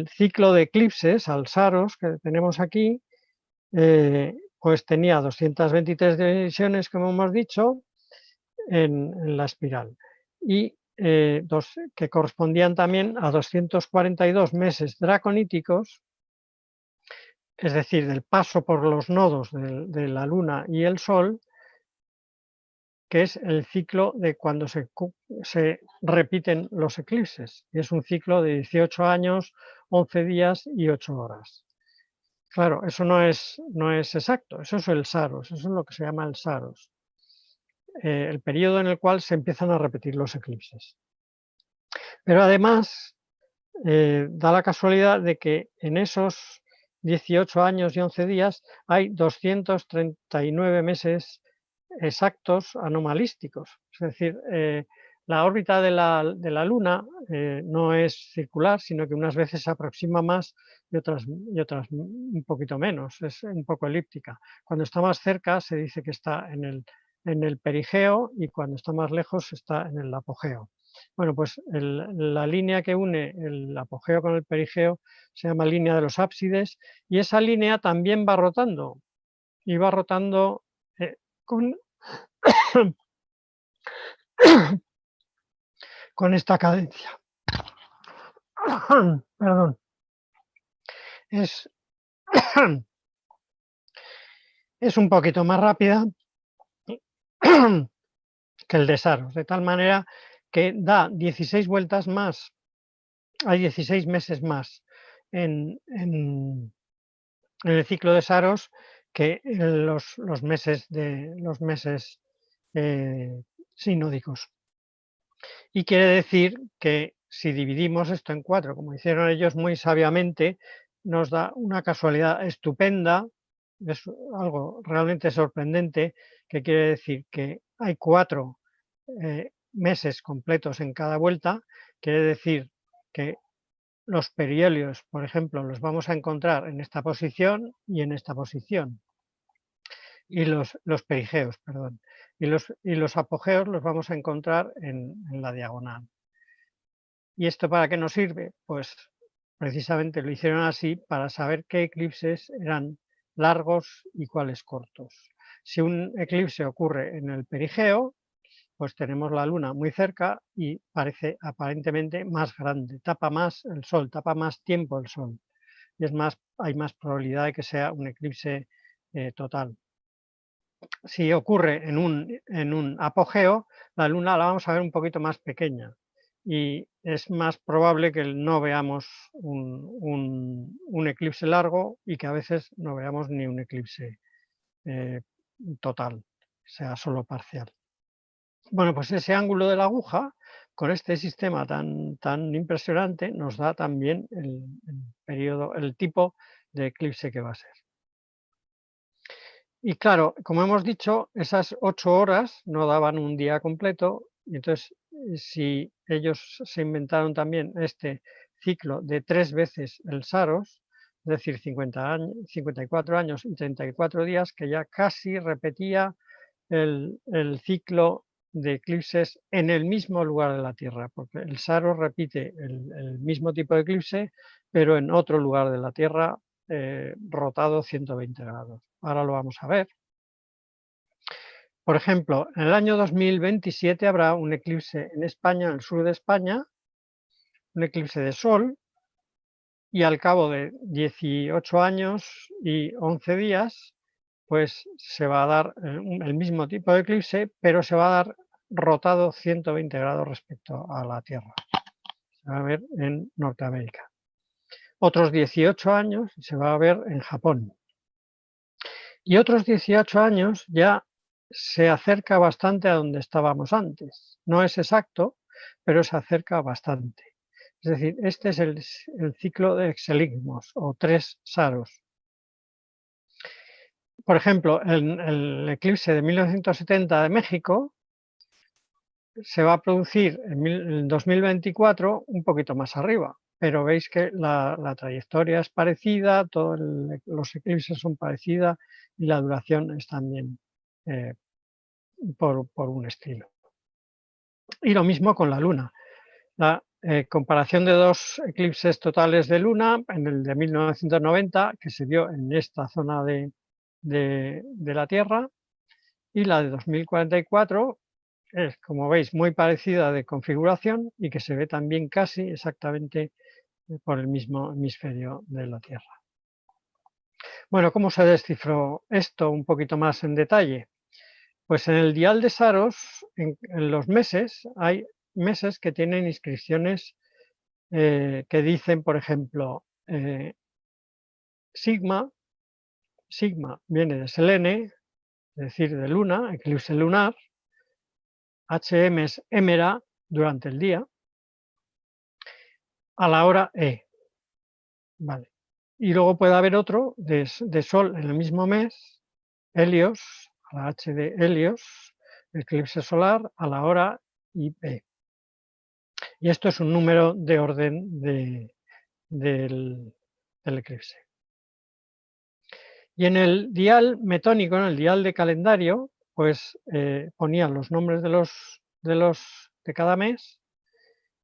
ciclo de eclipses, al Saros que tenemos aquí, pues tenía 223 divisiones, como hemos dicho, en la espiral. Y que correspondían también a 242 meses draconíticos, es decir, del paso por los nodos de la Luna y el Sol, que es el ciclo de cuando se repiten los eclipses. Y es un ciclo de 18 años, 11 días y 8 horas. Claro, eso no es exacto, eso es el Saros, eso es lo que se llama el Saros, el periodo en el cual se empiezan a repetir los eclipses. Pero además, da la casualidad de que en esos 18 años y 11 días hay 239 meses exactos anomalísticos. Es decir, la órbita de la Luna no es circular, sino que unas veces se aproxima más y otras un poquito menos, es un poco elíptica. Cuando está más cerca se dice que está en el perigeo y cuando está más lejos está en el apogeo. Bueno, pues la línea que une el apogeo con el perigeo se llama línea de los ábsides y esa línea también va rotando y va rotando con, con esta cadencia. Perdón. Es un poquito más rápida que el de Saros, de tal manera que da 16 vueltas más, hay 16 meses más en el ciclo de Saros que los meses sinódicos. Y quiere decir que si dividimos esto en 4, como hicieron ellos muy sabiamente, nos da una casualidad estupenda, es algo realmente sorprendente, que quiere decir que hay 4 meses completos en cada vuelta, quiere decir que los perihelios, por ejemplo, los vamos a encontrar en esta posición y en esta posición, y los perigeos, perdón, y los apogeos los vamos a encontrar en la diagonal. ¿Y esto para qué nos sirve? Pues precisamente lo hicieron así para saber qué eclipses eran largos y cuáles cortos. Si un eclipse ocurre en el perigeo, pues tenemos la Luna muy cerca y parece aparentemente más grande, tapa más el Sol, tapa más tiempo el Sol. Y es más, hay más probabilidad de que sea un eclipse total. Si ocurre en un apogeo, la Luna la vamos a ver un poquito más pequeña y es más probable que no veamos un eclipse largo y que a veces no veamos ni un eclipse total, sea solo parcial. Bueno, pues ese ángulo de la aguja, con este sistema tan impresionante, nos da también el tipo de eclipse que va a ser. Y claro, como hemos dicho, esas 8 horas no daban un día completo, y entonces si ellos se inventaron también este ciclo de 3 veces el Saros, es decir, 54 años y 34 días, que ya casi repetía el ciclo de eclipses en el mismo lugar de la Tierra, porque el Saros repite el mismo tipo de eclipse, pero en otro lugar de la Tierra, rotado 120 grados. Ahora lo vamos a ver. Por ejemplo, en el año 2027 habrá un eclipse en España, en el sur de España, un eclipse de Sol, y al cabo de 18 años y 11 días, pues se va a dar el mismo tipo de eclipse, pero se va a dar rotado 120 grados respecto a la Tierra. Se va a ver en Norteamérica. Otros 18 años se va a ver en Japón. Y otros 18 años ya se acerca bastante a donde estábamos antes. No es exacto, pero se acerca bastante. Es decir, este es el ciclo de exeligmos o 3 saros. Por ejemplo, en el eclipse de 1970 de México se va a producir en 2024 un poquito más arriba, pero veis que la trayectoria es parecida, todos los eclipses son parecidas y la duración es también por un estilo. Y lo mismo con la Luna. La comparación de dos eclipses totales de Luna, en el de 1990, que se dio en esta zona de la Tierra, y la de 2044, es, como veis, muy parecida de configuración y que se ve también casi exactamente por el mismo hemisferio de la Tierra. Bueno, ¿cómo se descifró esto un poquito más en detalle? Pues en el dial de Saros, en los meses, hay meses que tienen inscripciones que dicen, por ejemplo, sigma viene de selene, es decir, de luna, eclipse lunar, HM es hémera, durante el día, a la hora E. Vale. Y luego puede haber otro de Sol en el mismo mes, Helios, a la H de Helios, eclipse solar a la hora IP. Y esto es un número de orden del eclipse. Y en el dial metónico, en el dial de calendario, pues ponían los nombres de cada mes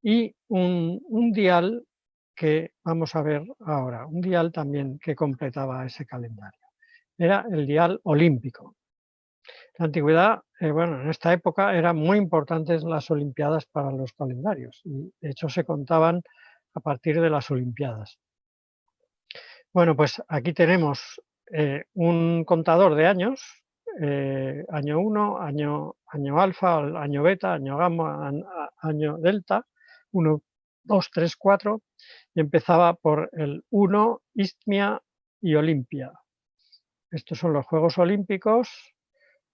y un dial que vamos a ver ahora, un dial también que completaba ese calendario. Era el dial olímpico. En la antigüedad, bueno, en esta época eran muy importantes las olimpiadas para los calendarios y de hecho se contaban a partir de las olimpiadas. Bueno, pues aquí tenemos un contador de años, año 1, año alfa, año beta, año gamma, año delta, 1, 2, 3, 4, y empezaba por el 1, Istmia y Olimpia. Estos son los Juegos Olímpicos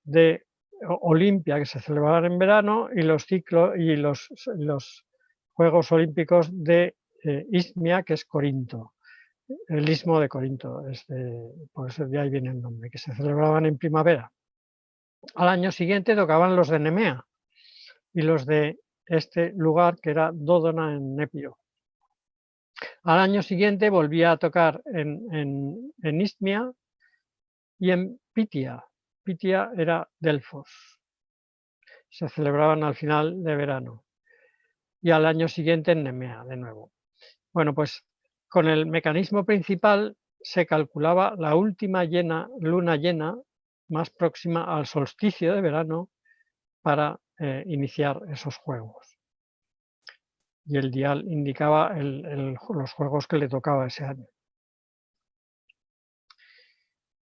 de Olimpia, que se celebraban en verano, y los Juegos Olímpicos de Istmia, que es Corinto. El istmo de Corinto, por eso de ahí viene el nombre, que se celebraban en primavera. Al año siguiente tocaban los de Nemea y los de este lugar que era Dodona en Epiro. Al año siguiente volvía a tocar en Istmia y en Pitia. Pitia era Delfos. Se celebraban al final de verano. Y al año siguiente en Nemea, de nuevo. Bueno, pues con el mecanismo principal se calculaba la última luna llena más próxima al solsticio de verano para iniciar esos juegos. Y el dial indicaba los juegos que le tocaba ese año.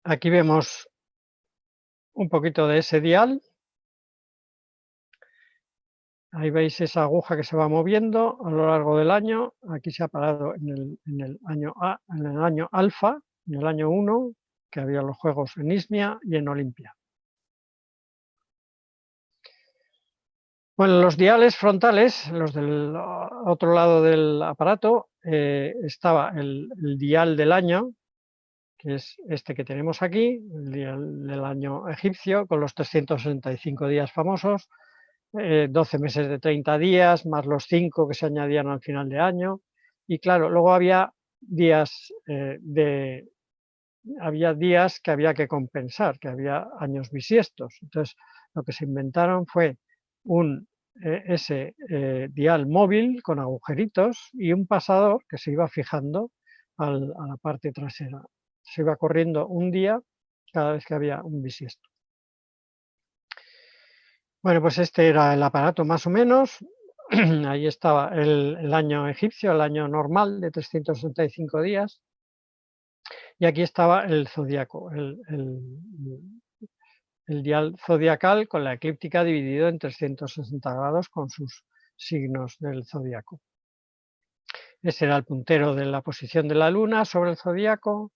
Aquí vemos un poquito de ese dial. Ahí veis esa aguja que se va moviendo a lo largo del año. Aquí se ha parado en el año alfa, en el año 1, que había los juegos en Istmia y en Olimpia. Bueno, los diales frontales, los del otro lado del aparato, estaba el dial del año, que es este que tenemos aquí, el dial del año egipcio, con los 365 días famosos, 12 meses de 30 días, más los 5 que se añadían al final de año. Y claro, luego había días que había que compensar, que había años bisiestos. Entonces, lo que se inventaron fue ese dial móvil con agujeritos y un pasador que se iba fijando a la parte trasera. Se iba corriendo un día cada vez que había un bisiesto. Bueno, pues este era el aparato más o menos. Ahí estaba el año egipcio, el año normal de 365 días. Y aquí estaba el zodiaco, el dial zodiacal con la eclíptica dividido en 360 grados con sus signos del zodiaco. Este era el puntero de la posición de la Luna sobre el zodiaco.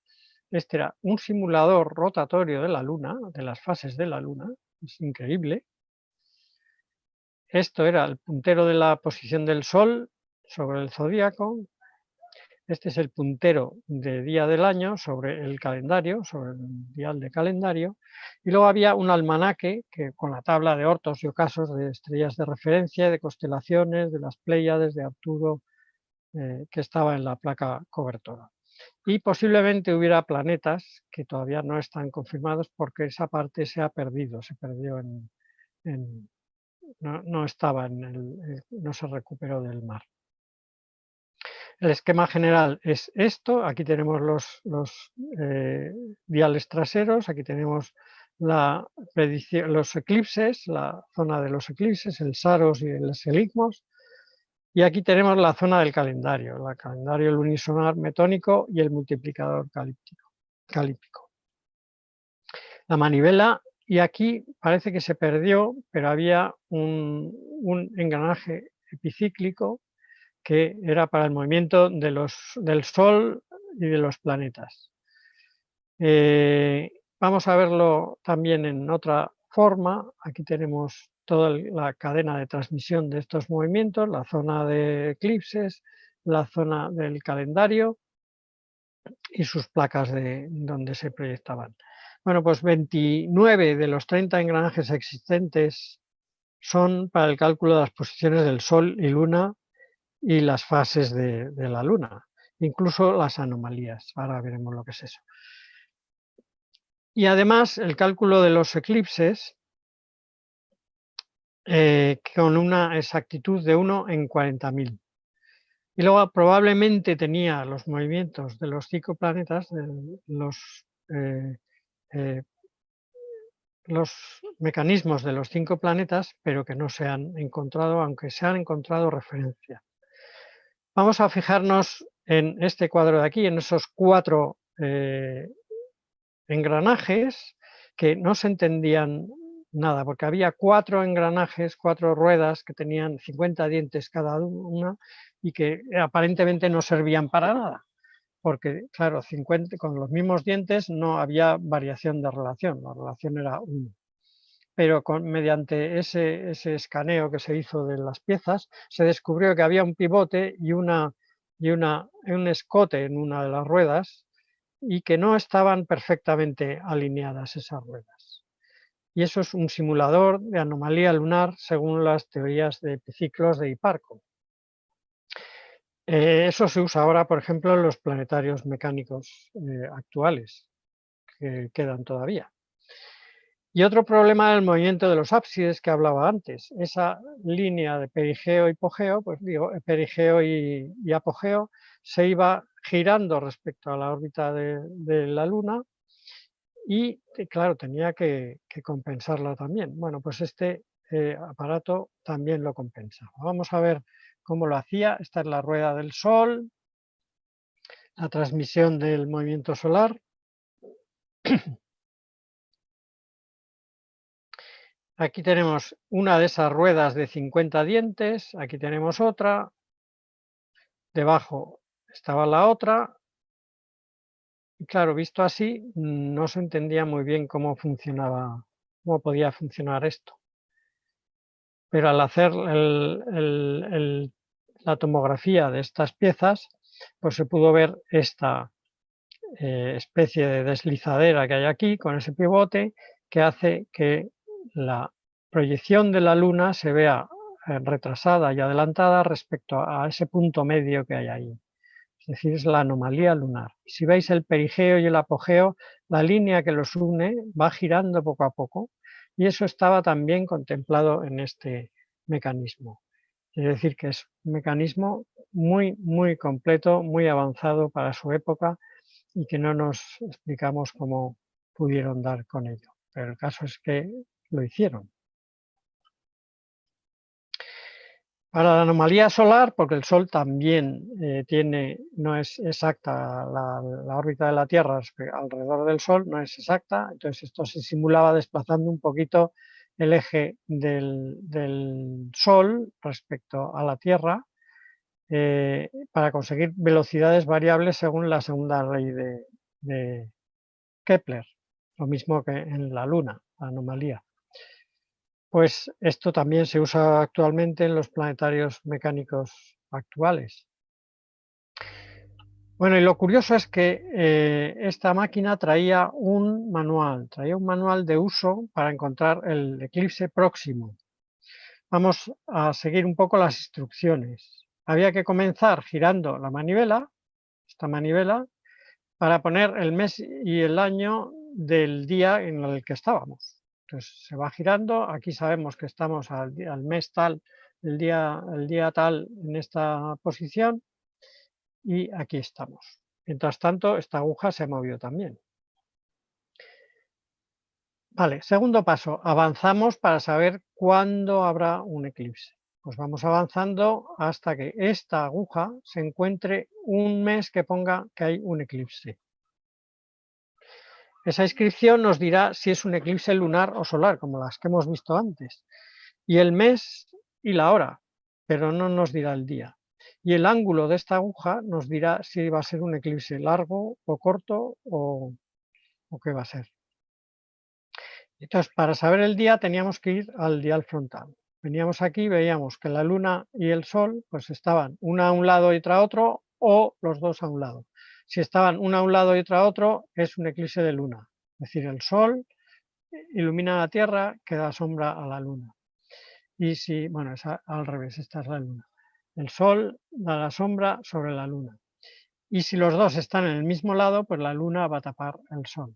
Este era un simulador rotatorio de la Luna, de las fases de la Luna. Es increíble. Esto era el puntero de la posición del Sol sobre el zodíaco. Este es el puntero de día del año sobre el calendario, sobre el dial de calendario. Y luego había un almanaque que, con la tabla de ortos y ocasos de estrellas de referencia, de constelaciones, de las Pléyades, de Arturo, que estaba en la placa cobertora. Y posiblemente hubiera planetas que todavía no están confirmados porque esa parte se ha perdido, se perdió no estaba no se recuperó del mar. El esquema general es esto. Aquí tenemos los diales traseros, aquí tenemos los eclipses, la zona de los eclipses, el Saros y el Seligmos. Y aquí tenemos la zona del calendario, el calendario lunisolar metónico y el multiplicador calíptico. La manivela, y aquí parece que se perdió, pero había un engranaje epicíclico que era para el movimiento del Sol y de los planetas. Vamos a verlo también en otra forma. Aquí tenemos toda la cadena de transmisión de estos movimientos, la zona de eclipses, la zona del calendario y sus placas donde se proyectaban. Bueno, pues 29 de los 30 engranajes existentes son para el cálculo de las posiciones del Sol y Luna y las fases de la Luna, incluso las anomalías. Ahora veremos lo que es eso. Y además el cálculo de los eclipses con una exactitud de 1 en 40.000. Y luego probablemente tenía los movimientos de los 5 planetas, los mecanismos de los 5 planetas, pero que no se han encontrado, aunque se han encontrado referencias. Vamos a fijarnos en este cuadro de aquí, en esos 4 engranajes que no se entendían nada, porque había 4 engranajes, 4 ruedas que tenían 50 dientes cada una y que aparentemente no servían para nada, porque claro, 50, con los mismos dientes no había variación de relación, la relación era 1. Pero mediante ese escaneo que se hizo de las piezas, se descubrió que había un pivote y un escote en una de las ruedas y que no estaban perfectamente alineadas esas ruedas. Y eso es un simulador de anomalía lunar según las teorías de epiciclos de Hiparco. Eso se usa ahora, por ejemplo, en los planetarios mecánicos actuales, que quedan todavía. Y otro problema es el movimiento de los ábsides que hablaba antes. Esa línea de perigeo y apogeo, pues digo, perigeo y apogeo, se iba girando respecto a la órbita de la Luna y, claro, tenía que compensarla también. Bueno, pues este aparato también lo compensa. Vamos a ver cómo lo hacía. Esta es la rueda del Sol, la transmisión del movimiento solar. Aquí tenemos una de esas ruedas de 50 dientes, aquí tenemos otra, debajo estaba la otra, y claro, visto así, no se entendía muy bien cómo funcionaba, cómo podía funcionar esto. Pero al hacer la tomografía de estas piezas, pues se pudo ver esta especie de deslizadera que hay aquí, con ese pivote, que hace que la proyección de la Luna se vea retrasada y adelantada respecto a ese punto medio que hay ahí. Es decir, es la anomalía lunar. Si veis el perigeo y el apogeo, la línea que los une va girando poco a poco y eso estaba también contemplado en este mecanismo. Es decir, que es un mecanismo muy, muy completo, muy avanzado para su época y que no nos explicamos cómo pudieron dar con ello. Pero el caso es que lo hicieron. Para la anomalía solar, porque el Sol también no es exacta la órbita de la Tierra alrededor del Sol, no es exacta, entonces esto se simulaba desplazando un poquito el eje del Sol respecto a la Tierra para conseguir velocidades variables según la segunda ley de Kepler, lo mismo que en la Luna, la anomalía. Pues esto también se usa actualmente en los planetarios mecánicos actuales. Bueno, y lo curioso es que esta máquina traía un manual de uso para encontrar el eclipse próximo. Vamos a seguir un poco las instrucciones. Había que comenzar girando la manivela, esta manivela, para poner el mes y el año del día en el que estábamos. Entonces se va girando, aquí sabemos que estamos al mes tal, el día tal en esta posición y aquí estamos. Mientras tanto, esta aguja se movió también. Vale, segundo paso, avanzamos para saber cuándo habrá un eclipse. Pues vamos avanzando hasta que esta aguja se encuentre un mes que ponga que hay un eclipse. Esa inscripción nos dirá si es un eclipse lunar o solar, como las que hemos visto antes, y el mes y la hora, pero no nos dirá el día. Y el ángulo de esta aguja nos dirá si va a ser un eclipse largo o corto o qué va a ser. Entonces, para saber el día teníamos que ir al dial frontal. Veníamos aquí, veíamos que la luna y el sol pues estaban una a un lado y otra a otro, o los dos a un lado. Si estaban una a un lado y otra a otro, es un eclipse de luna. Es decir, el sol ilumina la Tierra, que da sombra a la luna. Y si, bueno, es al revés, esta es la luna. El sol da la sombra sobre la luna. Y si los dos están en el mismo lado, pues la luna va a tapar el sol.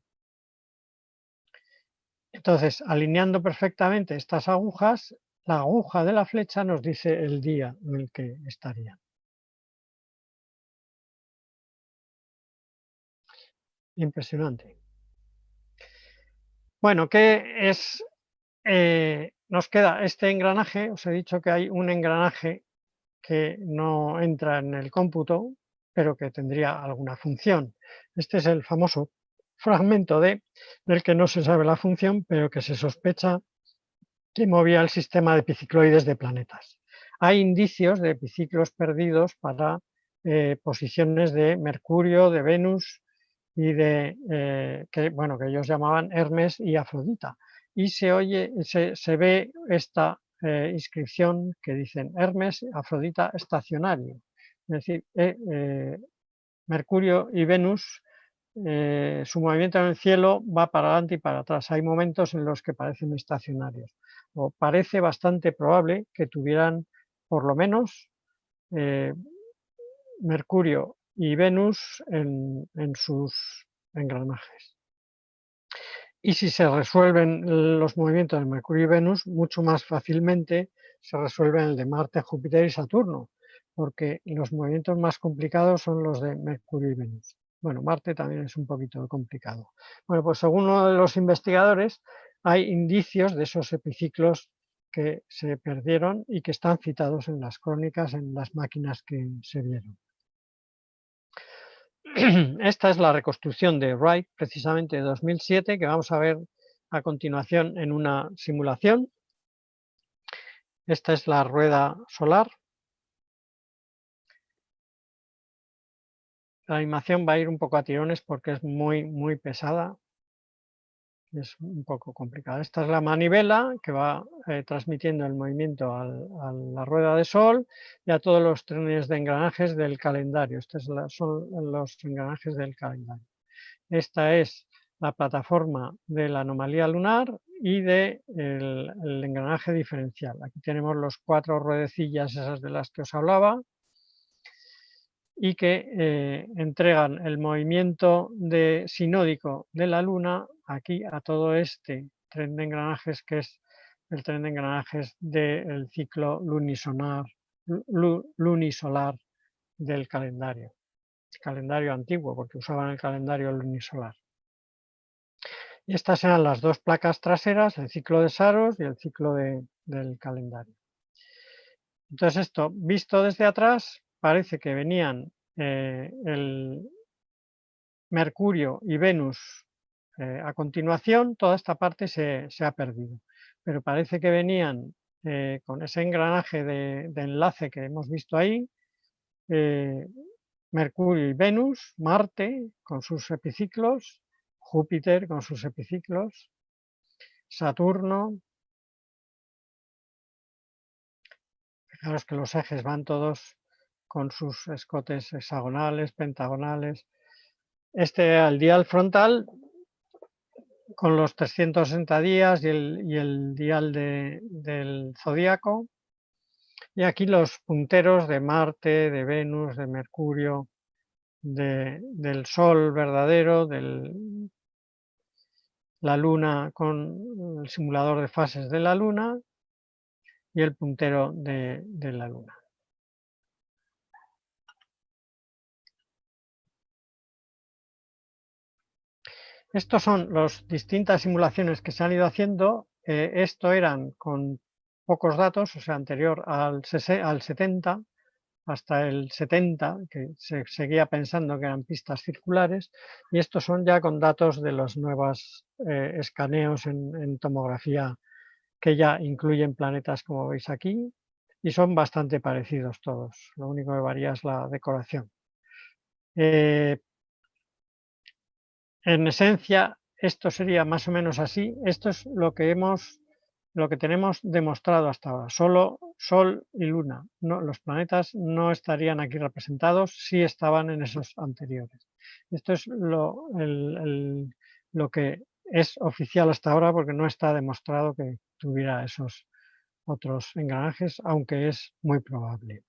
Entonces, alineando perfectamente estas agujas, la aguja de la flecha nos dice el día en el que estaría. Impresionante. Bueno, ¿qué es? Nos queda este engranaje. Os he dicho que hay un engranaje que no entra en el cómputo, pero que tendría alguna función. Este es el famoso fragmento del que no se sabe la función, pero que se sospecha que movía el sistema de epicicloides de planetas. Hay indicios de epiciclos perdidos para posiciones de Mercurio, de Venus y que ellos llamaban Hermes y Afrodita. Y se ve esta inscripción que dicen Hermes, Afrodita estacionario. Es decir, Mercurio y Venus, su movimiento en el cielo va para adelante y para atrás. Hay momentos en los que parecen estacionarios. O parece bastante probable que tuvieran por lo menos Mercurio y Venus en sus engranajes. Y si se resuelven los movimientos de Mercurio y Venus, mucho más fácilmente se resuelven el de Marte, Júpiter y Saturno, porque los movimientos más complicados son los de Mercurio y Venus. Bueno, Marte también es un poquito complicado. Bueno, pues según uno de los investigadores, hay indicios de esos epiciclos que se perdieron y que están citados en las crónicas, en las máquinas que se vieron. Esta es la reconstrucción de Wright, precisamente de 2007, que vamos a ver a continuación en una simulación. Esta es la rueda solar. La animación va a ir un poco a tirones porque es muy pesada. Es un poco complicada. Esta es la manivela que va transmitiendo el movimiento a la rueda de sol y a todos los trenes de engranajes del calendario. Estos son los engranajes del calendario. Esta es la plataforma de la anomalía lunar y del el engranaje diferencial. Aquí tenemos los 4 ruedecillas esas de las que os hablaba y que entregan el movimiento sinódico de la luna aquí a todo este tren de engranajes, que es el tren de engranajes del ciclo lunisolar del calendario antiguo, porque usaban el calendario lunisolar. Y estas eran las dos placas traseras, el ciclo de Saros y el ciclo del calendario. Entonces esto, visto desde atrás, parece que venían el Mercurio y Venus a continuación. Toda esta parte se ha perdido, pero parece que venían con ese engranaje de enlace que hemos visto ahí, Mercurio y Venus, Marte con sus epiciclos, Júpiter con sus epiciclos, Saturno. Fijaros que los ejes van todos con sus escotes hexagonales, pentagonales. Este era el dial frontal con los 360 días y el dial del zodíaco. Y aquí los punteros de Marte, de Venus, de Mercurio, del Sol verdadero, la Luna con el simulador de fases de la Luna y el puntero de la Luna. Estos son las distintas simulaciones que se han ido haciendo. Esto eran con pocos datos, o sea, anterior al 70, hasta el 70, que se seguía pensando que eran pistas circulares, y estos son ya con datos de los nuevos escaneos en tomografía que ya incluyen planetas, como veis aquí, y son bastante parecidos todos. Lo único que varía es la decoración. En esencia, esto sería más o menos así. Esto es lo que tenemos demostrado hasta ahora. Solo Sol y Luna. No, los planetas no estarían aquí representados, sí estaban en esos anteriores. Esto es lo que es oficial hasta ahora, porque no está demostrado que tuviera esos otros engranajes, aunque es muy probable.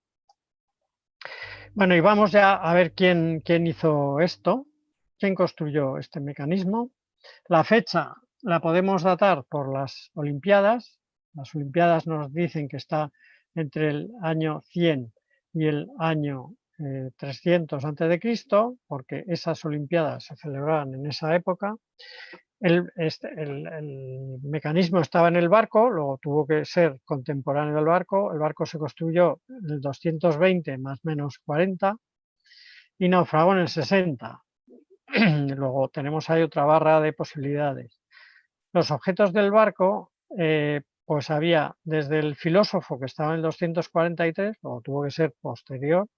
Bueno, y vamos ya a ver quién hizo esto, quién construyó este mecanismo. La fecha la podemos datar por las Olimpiadas. Las Olimpiadas nos dicen que está entre el año 100 y el año 300 a.C., porque esas Olimpiadas se celebraban en esa época. El mecanismo estaba en el barco, luego tuvo que ser contemporáneo del barco. El barco se construyó en el 220 más o menos 40 y naufragó en el 60. Luego tenemos ahí otra barra de posibilidades. Los objetos del barco, pues había desde el filósofo, que estaba en el 243, luego tuvo que ser posterior,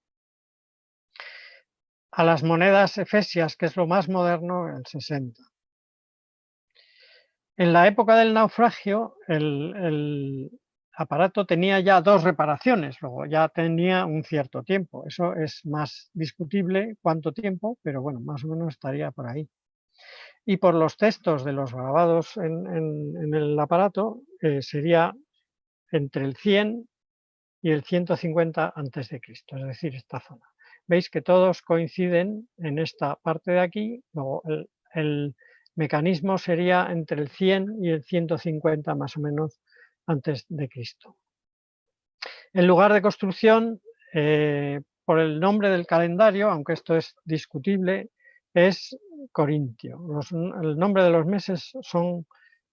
a las monedas efesias, que es lo más moderno, en el 60. En la época del naufragio, el aparato tenía ya 2 reparaciones, luego ya tenía un cierto tiempo. Eso es más discutible cuánto tiempo, pero bueno, más o menos estaría por ahí. Y por los textos de los grabados en el aparato, sería entre el 100 y el 150 a.C., es decir, esta zona. Veis que todos coinciden en esta parte de aquí, luego el mecanismo sería entre el 100 y el 150 más o menos antes de Cristo. El lugar de construcción, por el nombre del calendario, aunque esto es discutible, es Corintio. El nombre de los meses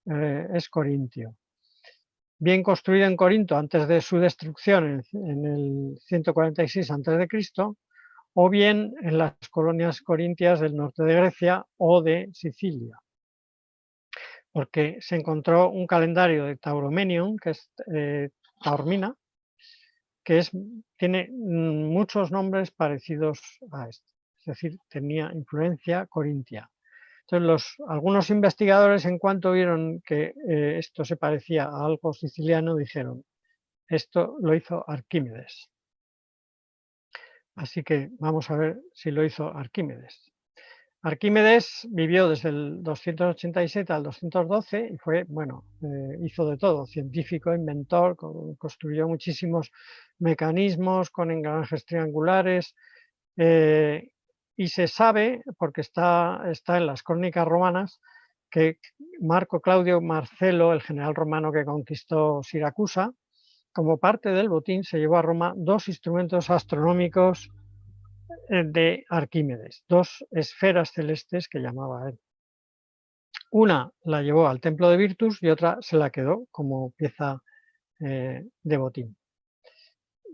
es Corintio. Bien construido en Corinto antes de su destrucción en el 146 a.C., o bien en las colonias corintias del norte de Grecia o de Sicilia, porque se encontró un calendario de Tauromenion, que es Taormina, que tiene muchos nombres parecidos a este, es decir, tenía influencia corintia. Entonces, algunos investigadores, en cuanto vieron que esto se parecía a algo siciliano, dijeron, esto lo hizo Arquímedes. Así que vamos a ver si lo hizo Arquímedes. Arquímedes vivió desde el 287 al 212 y fue, bueno, hizo de todo, científico, inventor, construyó muchísimos mecanismos con engranajes triangulares, y se sabe, porque está en las crónicas romanas, que Marco Claudio Marcelo, el general romano que conquistó Siracusa, como parte del botín se llevó a Roma 2 instrumentos astronómicos de Arquímedes, 2 esferas celestes que llamaba él. Una la llevó al templo de Virtus y otra se la quedó como pieza de botín.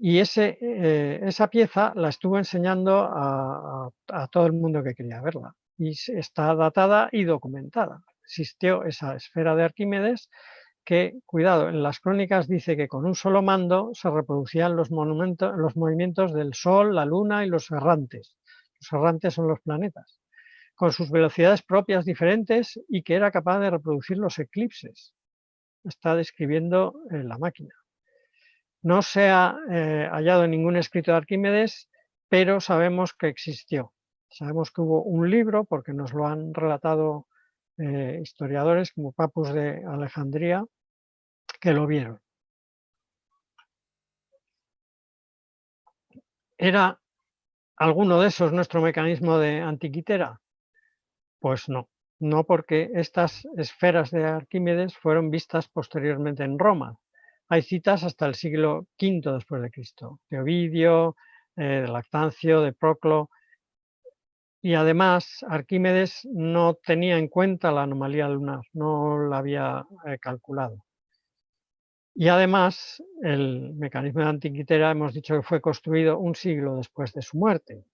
Y esa pieza la estuvo enseñando a todo el mundo que quería verla. Y está datada y documentada. Existió esa esfera de Arquímedes que, cuidado, en las crónicas dice que con un solo mando se reproducían los movimientos del Sol, la Luna y los errantes. Los errantes son los planetas, con sus velocidades propias diferentes y que era capaz de reproducir los eclipses. Está describiendo la máquina. No se ha hallado en ningún escrito de Arquímedes pero sabemos que existió. Sabemos que hubo un libro, porque nos lo han relatado historiadores como Papus de Alejandría, que lo vieron. ¿Era alguno de esos nuestro mecanismo de Antiquitera? Pues no, no, porque estas esferas de Arquímedes fueron vistas posteriormente en Roma. Hay citas hasta el siglo V después de Cristo, de Ovidio, de Lactancio, de Proclo, y además Arquímedes no tenía en cuenta la anomalía lunar, no la había calculado. Y además el mecanismo de Antiquitera hemos dicho que fue construido un siglo después de su muerte.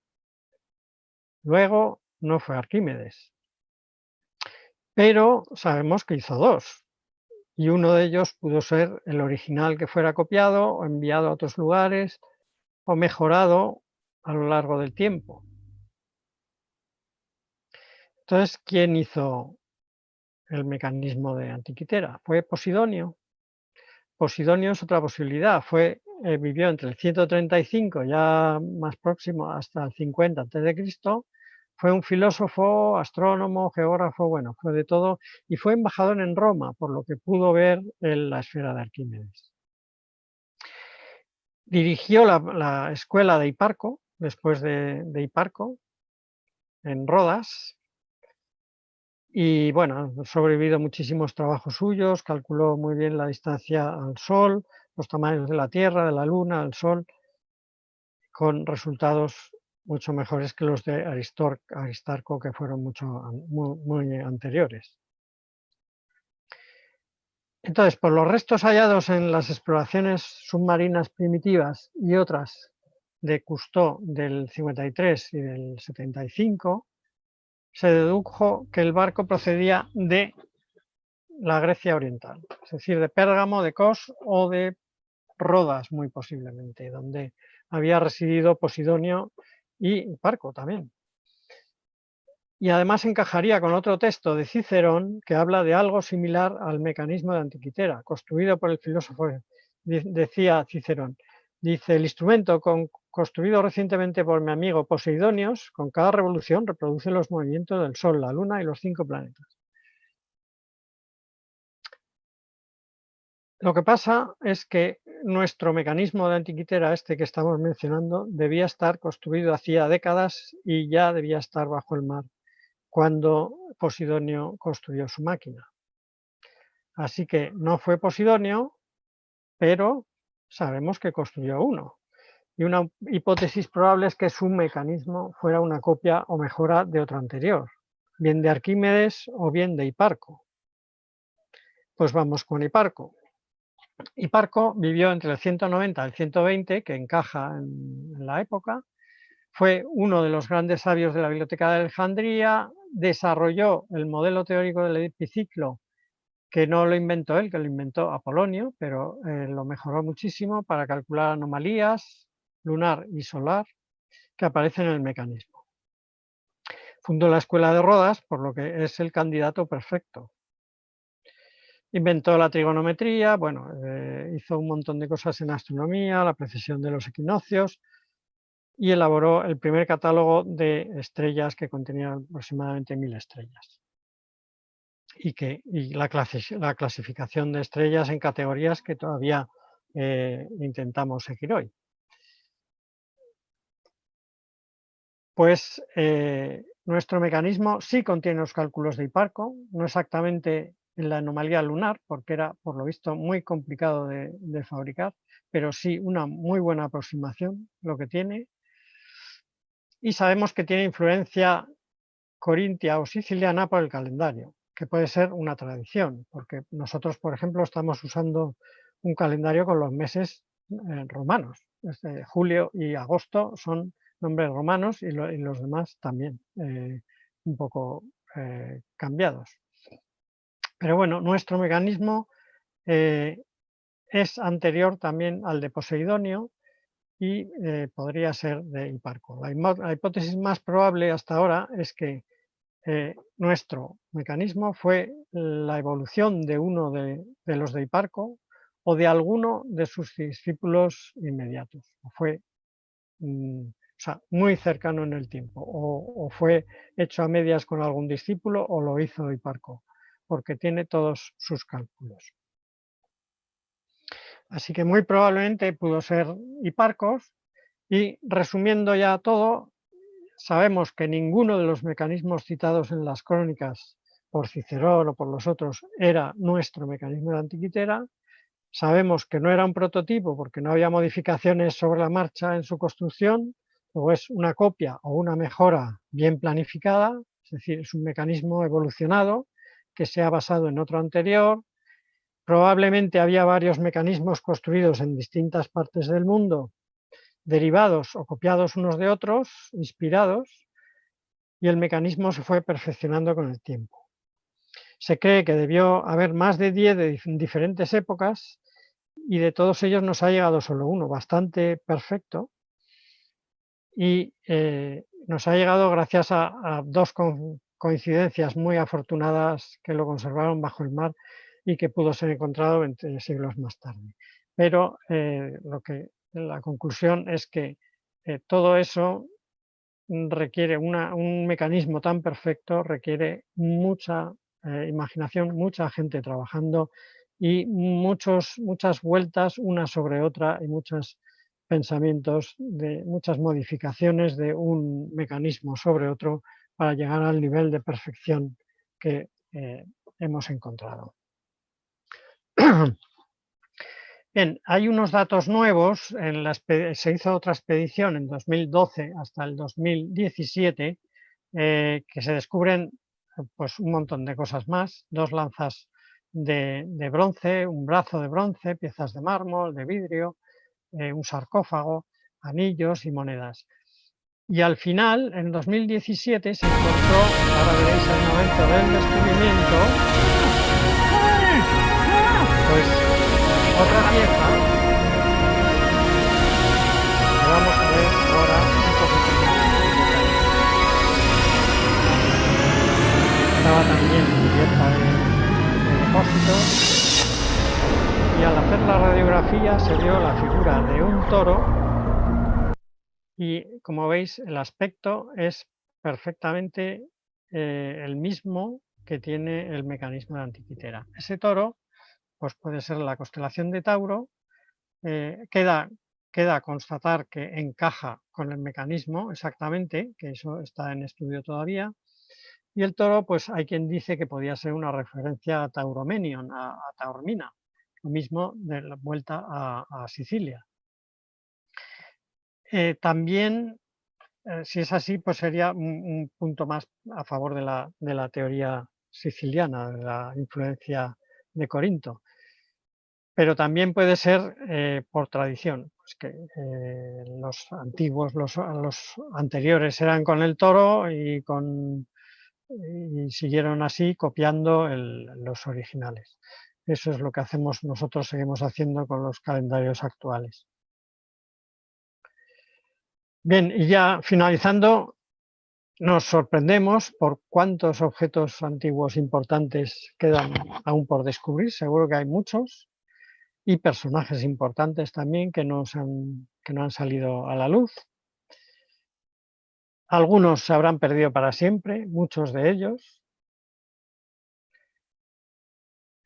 Luego no fue Arquímedes, pero sabemos que hizo dos, y uno de ellos pudo ser el original que fuera copiado o enviado a otros lugares o mejorado a lo largo del tiempo. Entonces, ¿quién hizo el mecanismo de Antiquitera? ¿Fue Posidonio? Posidonio es otra posibilidad, vivió entre el 135, ya más próximo, hasta el 50 a.C., fue un filósofo, astrónomo, geógrafo, bueno, fue de todo, y fue embajador en Roma, por lo que pudo ver la esfera de Arquímedes. Dirigió la escuela de Hiparco, después de Hiparco, en Rodas, y bueno, han sobrevivido muchísimos trabajos suyos, calculó muy bien la distancia al Sol, los tamaños de la Tierra, de la Luna, del Sol, con resultados mucho mejores que los de Aristarco, que fueron muy anteriores. Entonces, por los restos hallados en las exploraciones submarinas primitivas y otras de Cousteau del 53 y del 75, se dedujo que el barco procedía de la Grecia oriental, es decir, de Pérgamo, de Kos o de Rodas, muy posiblemente, donde había residido Posidonio y Hiparco también. Y además encajaría con otro texto de Cicerón que habla de algo similar al mecanismo de Antiquitera, construido por el filósofo, decía Cicerón. Dice, el instrumento construido recientemente por mi amigo Poseidonios, con cada revolución reproduce los movimientos del Sol, la Luna y los 5 planetas. Lo que pasa es que nuestro mecanismo de Antiquitera, este que estamos mencionando, debía estar construido hacía décadas y ya debía estar bajo el mar cuando Posidonio construyó su máquina. Así que no fue Posidonio, pero sabemos que construyó uno. Y una hipótesis probable es que su mecanismo fuera una copia o mejora de otro anterior, bien de Arquímedes o bien de Hiparco. Pues vamos con Hiparco. Hiparco vivió entre el 190 y el 120, que encaja en la época. Fue uno de los grandes sabios de la Biblioteca de Alejandría, desarrolló el modelo teórico del epiciclo, que no lo inventó él, que lo inventó Apolonio, pero lo mejoró muchísimo para calcular anomalías lunar y solar que aparecen en el mecanismo. Fundó la Escuela de Rodas, por lo que es el candidato perfecto. Inventó la trigonometría, bueno, hizo un montón de cosas en astronomía, la precesión de los equinoccios, y elaboró el primer catálogo de estrellas que contenía aproximadamente 1000 estrellas. Y la clasificación de estrellas en categorías que todavía intentamos seguir hoy. Pues nuestro mecanismo sí contiene los cálculos de Hiparco, no exactamente en la anomalía lunar, porque era, por lo visto, muy complicado de fabricar, pero sí una muy buena aproximación lo que tiene. Y sabemos que tiene influencia corintia o siciliana por el calendario, que puede ser una tradición, porque nosotros, por ejemplo, estamos usando un calendario con los meses romanos. Julio y agosto son nombres romanos y los demás también, un poco cambiados. Pero bueno, nuestro mecanismo es anterior también al de Poseidonio y podría ser de Hiparco. La hipótesis más probable hasta ahora es que nuestro mecanismo fue la evolución de uno de los de Hiparco o de alguno de sus discípulos inmediatos. Fue sea, muy cercano en el tiempo, o fue hecho a medias con algún discípulo o lo hizo Hiparco, porque tiene todos sus cálculos. Así que muy probablemente pudo ser Hiparcos, y resumiendo ya todo, sabemos que ninguno de los mecanismos citados en las crónicas por Cicerón o por los otros era nuestro mecanismo de Antiquitera. Sabemos que no era un prototipo porque no había modificaciones sobre la marcha en su construcción, o es una copia o una mejora bien planificada, es decir, es un mecanismo evolucionado que se ha basado en otro anterior. Probablemente había varios mecanismos construidos en distintas partes del mundo, derivados o copiados unos de otros, inspirados, y el mecanismo se fue perfeccionando con el tiempo. Se cree que debió haber más de 10 de diferentes épocas, y de todos ellos nos ha llegado solo uno, bastante perfecto, y nos ha llegado gracias a dos coincidencias muy afortunadas que lo conservaron bajo el mar y que pudo ser encontrado 20 siglos más tarde. Pero la conclusión es que todo eso requiere un mecanismo tan perfecto, requiere mucha imaginación, mucha gente trabajando y muchas vueltas una sobre otra y muchos pensamientos, muchas modificaciones de un mecanismo sobre otro para llegar al nivel de perfección que hemos encontrado. Bien, hay unos datos nuevos, se hizo otra expedición en 2012 hasta el 2017, que se descubren pues, un montón de cosas más, 2 lanzas de bronce, un brazo de bronce, piezas de mármol, de vidrio, un sarcófago, anillos y monedas. Y al final, en 2017, se encontró, ahora veréis el momento del descubrimiento, pues otra pieza que vamos a ver ahora un poquito más en detalle. Estaba también cubierta de depósitos, y al hacer la radiografía se vio la figura de un toro y, como veis, el aspecto es perfectamente el mismo que tiene el mecanismo de Antiquitera. Ese toro pues puede ser la constelación de Tauro. Queda a constatar que encaja con el mecanismo exactamente, que eso está en estudio todavía. Y el toro, pues hay quien dice que podía ser una referencia a Tauromenion, a Taormina, lo mismo de la vuelta a Sicilia. También, si es así, pues sería un punto más a favor de la teoría siciliana, de la influencia de Corinto. Pero también puede ser por tradición, pues que los antiguos, los anteriores eran con el toro y siguieron así copiando los originales. Eso es lo que hacemos nosotros, seguimos haciendo con los calendarios actuales. Bien, y ya finalizando, nos sorprendemos por cuántos objetos antiguos importantes quedan aún por descubrir, seguro que hay muchos, y personajes importantes también que no han salido a la luz. Algunos se habrán perdido para siempre, muchos de ellos.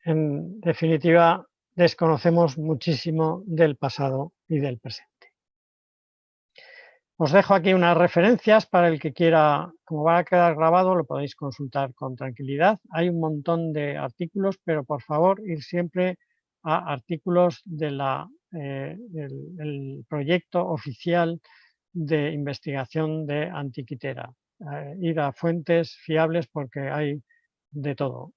En definitiva, desconocemos muchísimo del pasado y del presente. Os dejo aquí unas referencias para el que quiera, como va a quedar grabado, lo podéis consultar con tranquilidad. Hay un montón de artículos, pero por favor ir siempre a artículos del proyecto oficial de investigación de Antiquitera. Ir a fuentes fiables porque hay de todo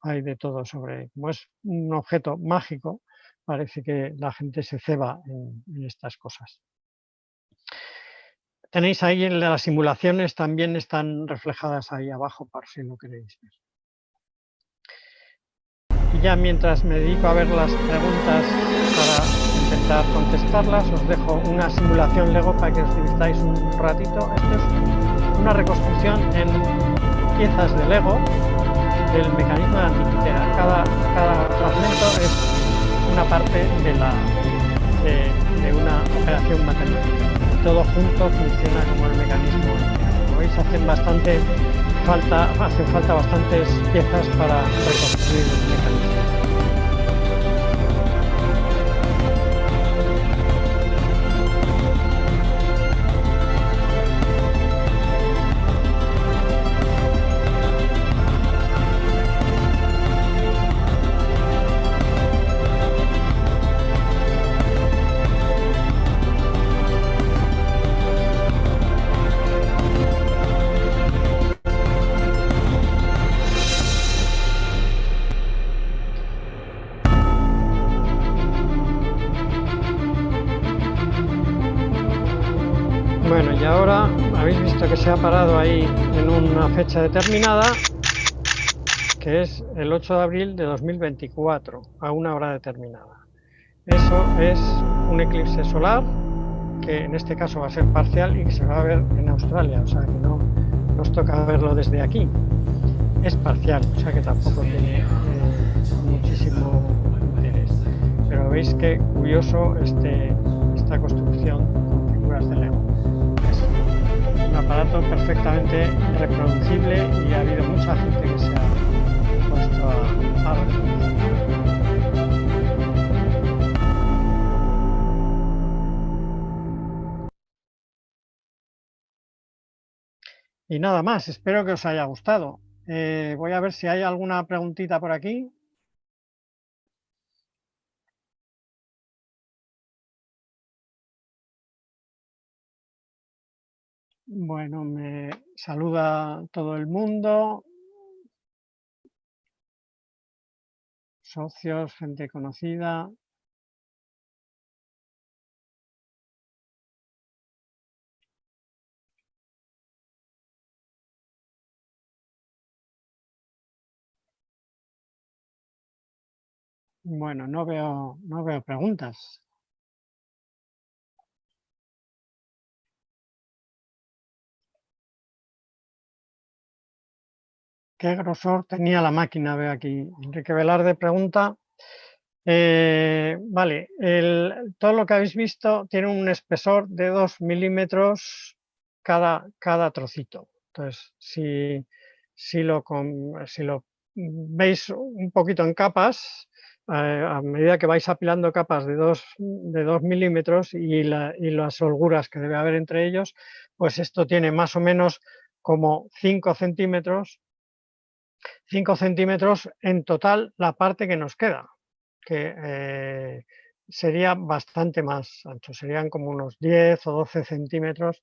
sobre, como es un objeto mágico, parece que la gente se ceba en estas cosas. Tenéis ahí en las simulaciones, también están reflejadas ahí abajo por si lo queréis ver. Y ya mientras me dedico a ver las preguntas para intentar contestarlas, os dejo una simulación Lego para que os divirtáis un ratito. Esto es una reconstrucción en piezas de Lego del mecanismo de Antiquitera. Cada fragmento es una parte de una operación matemática. todo junto funciona como el mecanismo. Como veis, hacen falta bastantes piezas para reconstruir el mecanismo. Bueno, y ahora habéis visto que se ha parado ahí en una fecha determinada, que es el 8 de abril de 2024, a una hora determinada. Eso es un eclipse solar, que en este caso va a ser parcial y que se va a ver en Australia, o sea que no nos toca verlo desde aquí. Es parcial, o sea que tampoco tiene muchísimo interés. Pero veis qué curioso esta construcción con figuras de Lego. Es un aparato perfectamente reproducible y ha habido mucha gente que se ha puesto a reproducirlo. Y nada más, espero que os haya gustado. Voy a ver si hay alguna preguntita por aquí. Bueno, me saluda todo el mundo. Socios, gente conocida. Bueno, no veo preguntas. ¿Qué grosor tenía la máquina? Veo aquí. Enrique Velarde pregunta. Vale, todo lo que habéis visto tiene un espesor de 2 milímetros cada trocito. Entonces, si lo veis un poquito en capas, a medida que vais apilando capas de 2 milímetros y las holguras que debe haber entre ellos, pues esto tiene más o menos como 5 centímetros en total la parte que nos queda, que sería bastante más ancho, serían como unos 10 o 12 centímetros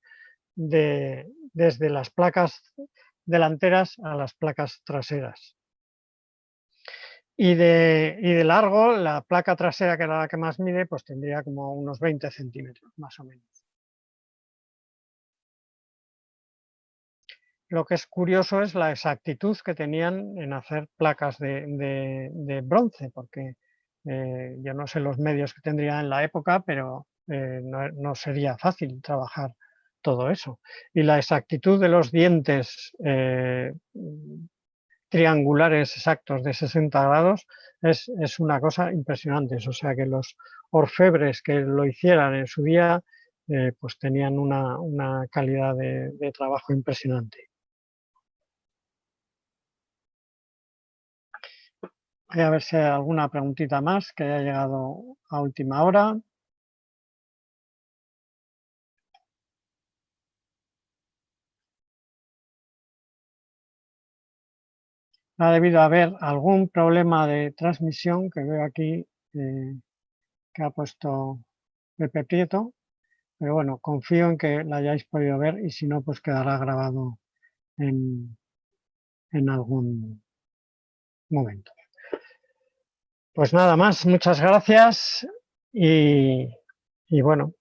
desde las placas delanteras a las placas traseras. Y de largo, la placa trasera, que era la que más mide, pues tendría como unos 20 centímetros, más o menos. Lo que es curioso es la exactitud que tenían en hacer placas de bronce, porque yo no sé los medios que tendrían en la época, pero no sería fácil trabajar todo eso. Y la exactitud de los dientes triangulares exactos de 60 grados es una cosa impresionante. O sea que los orfebres que lo hicieran en su día pues tenían una calidad de trabajo impresionante. Voy a ver si hay alguna preguntita más que haya llegado a última hora. Ha debido haber algún problema de transmisión que veo aquí que ha puesto Pepe Prieto, pero bueno, confío en que la hayáis podido ver y si no, pues quedará grabado en algún momento. Pues nada más, muchas gracias y bueno,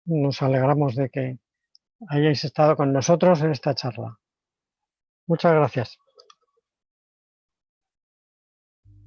nos alegramos de que hayáis estado con nosotros en esta charla. Muchas gracias.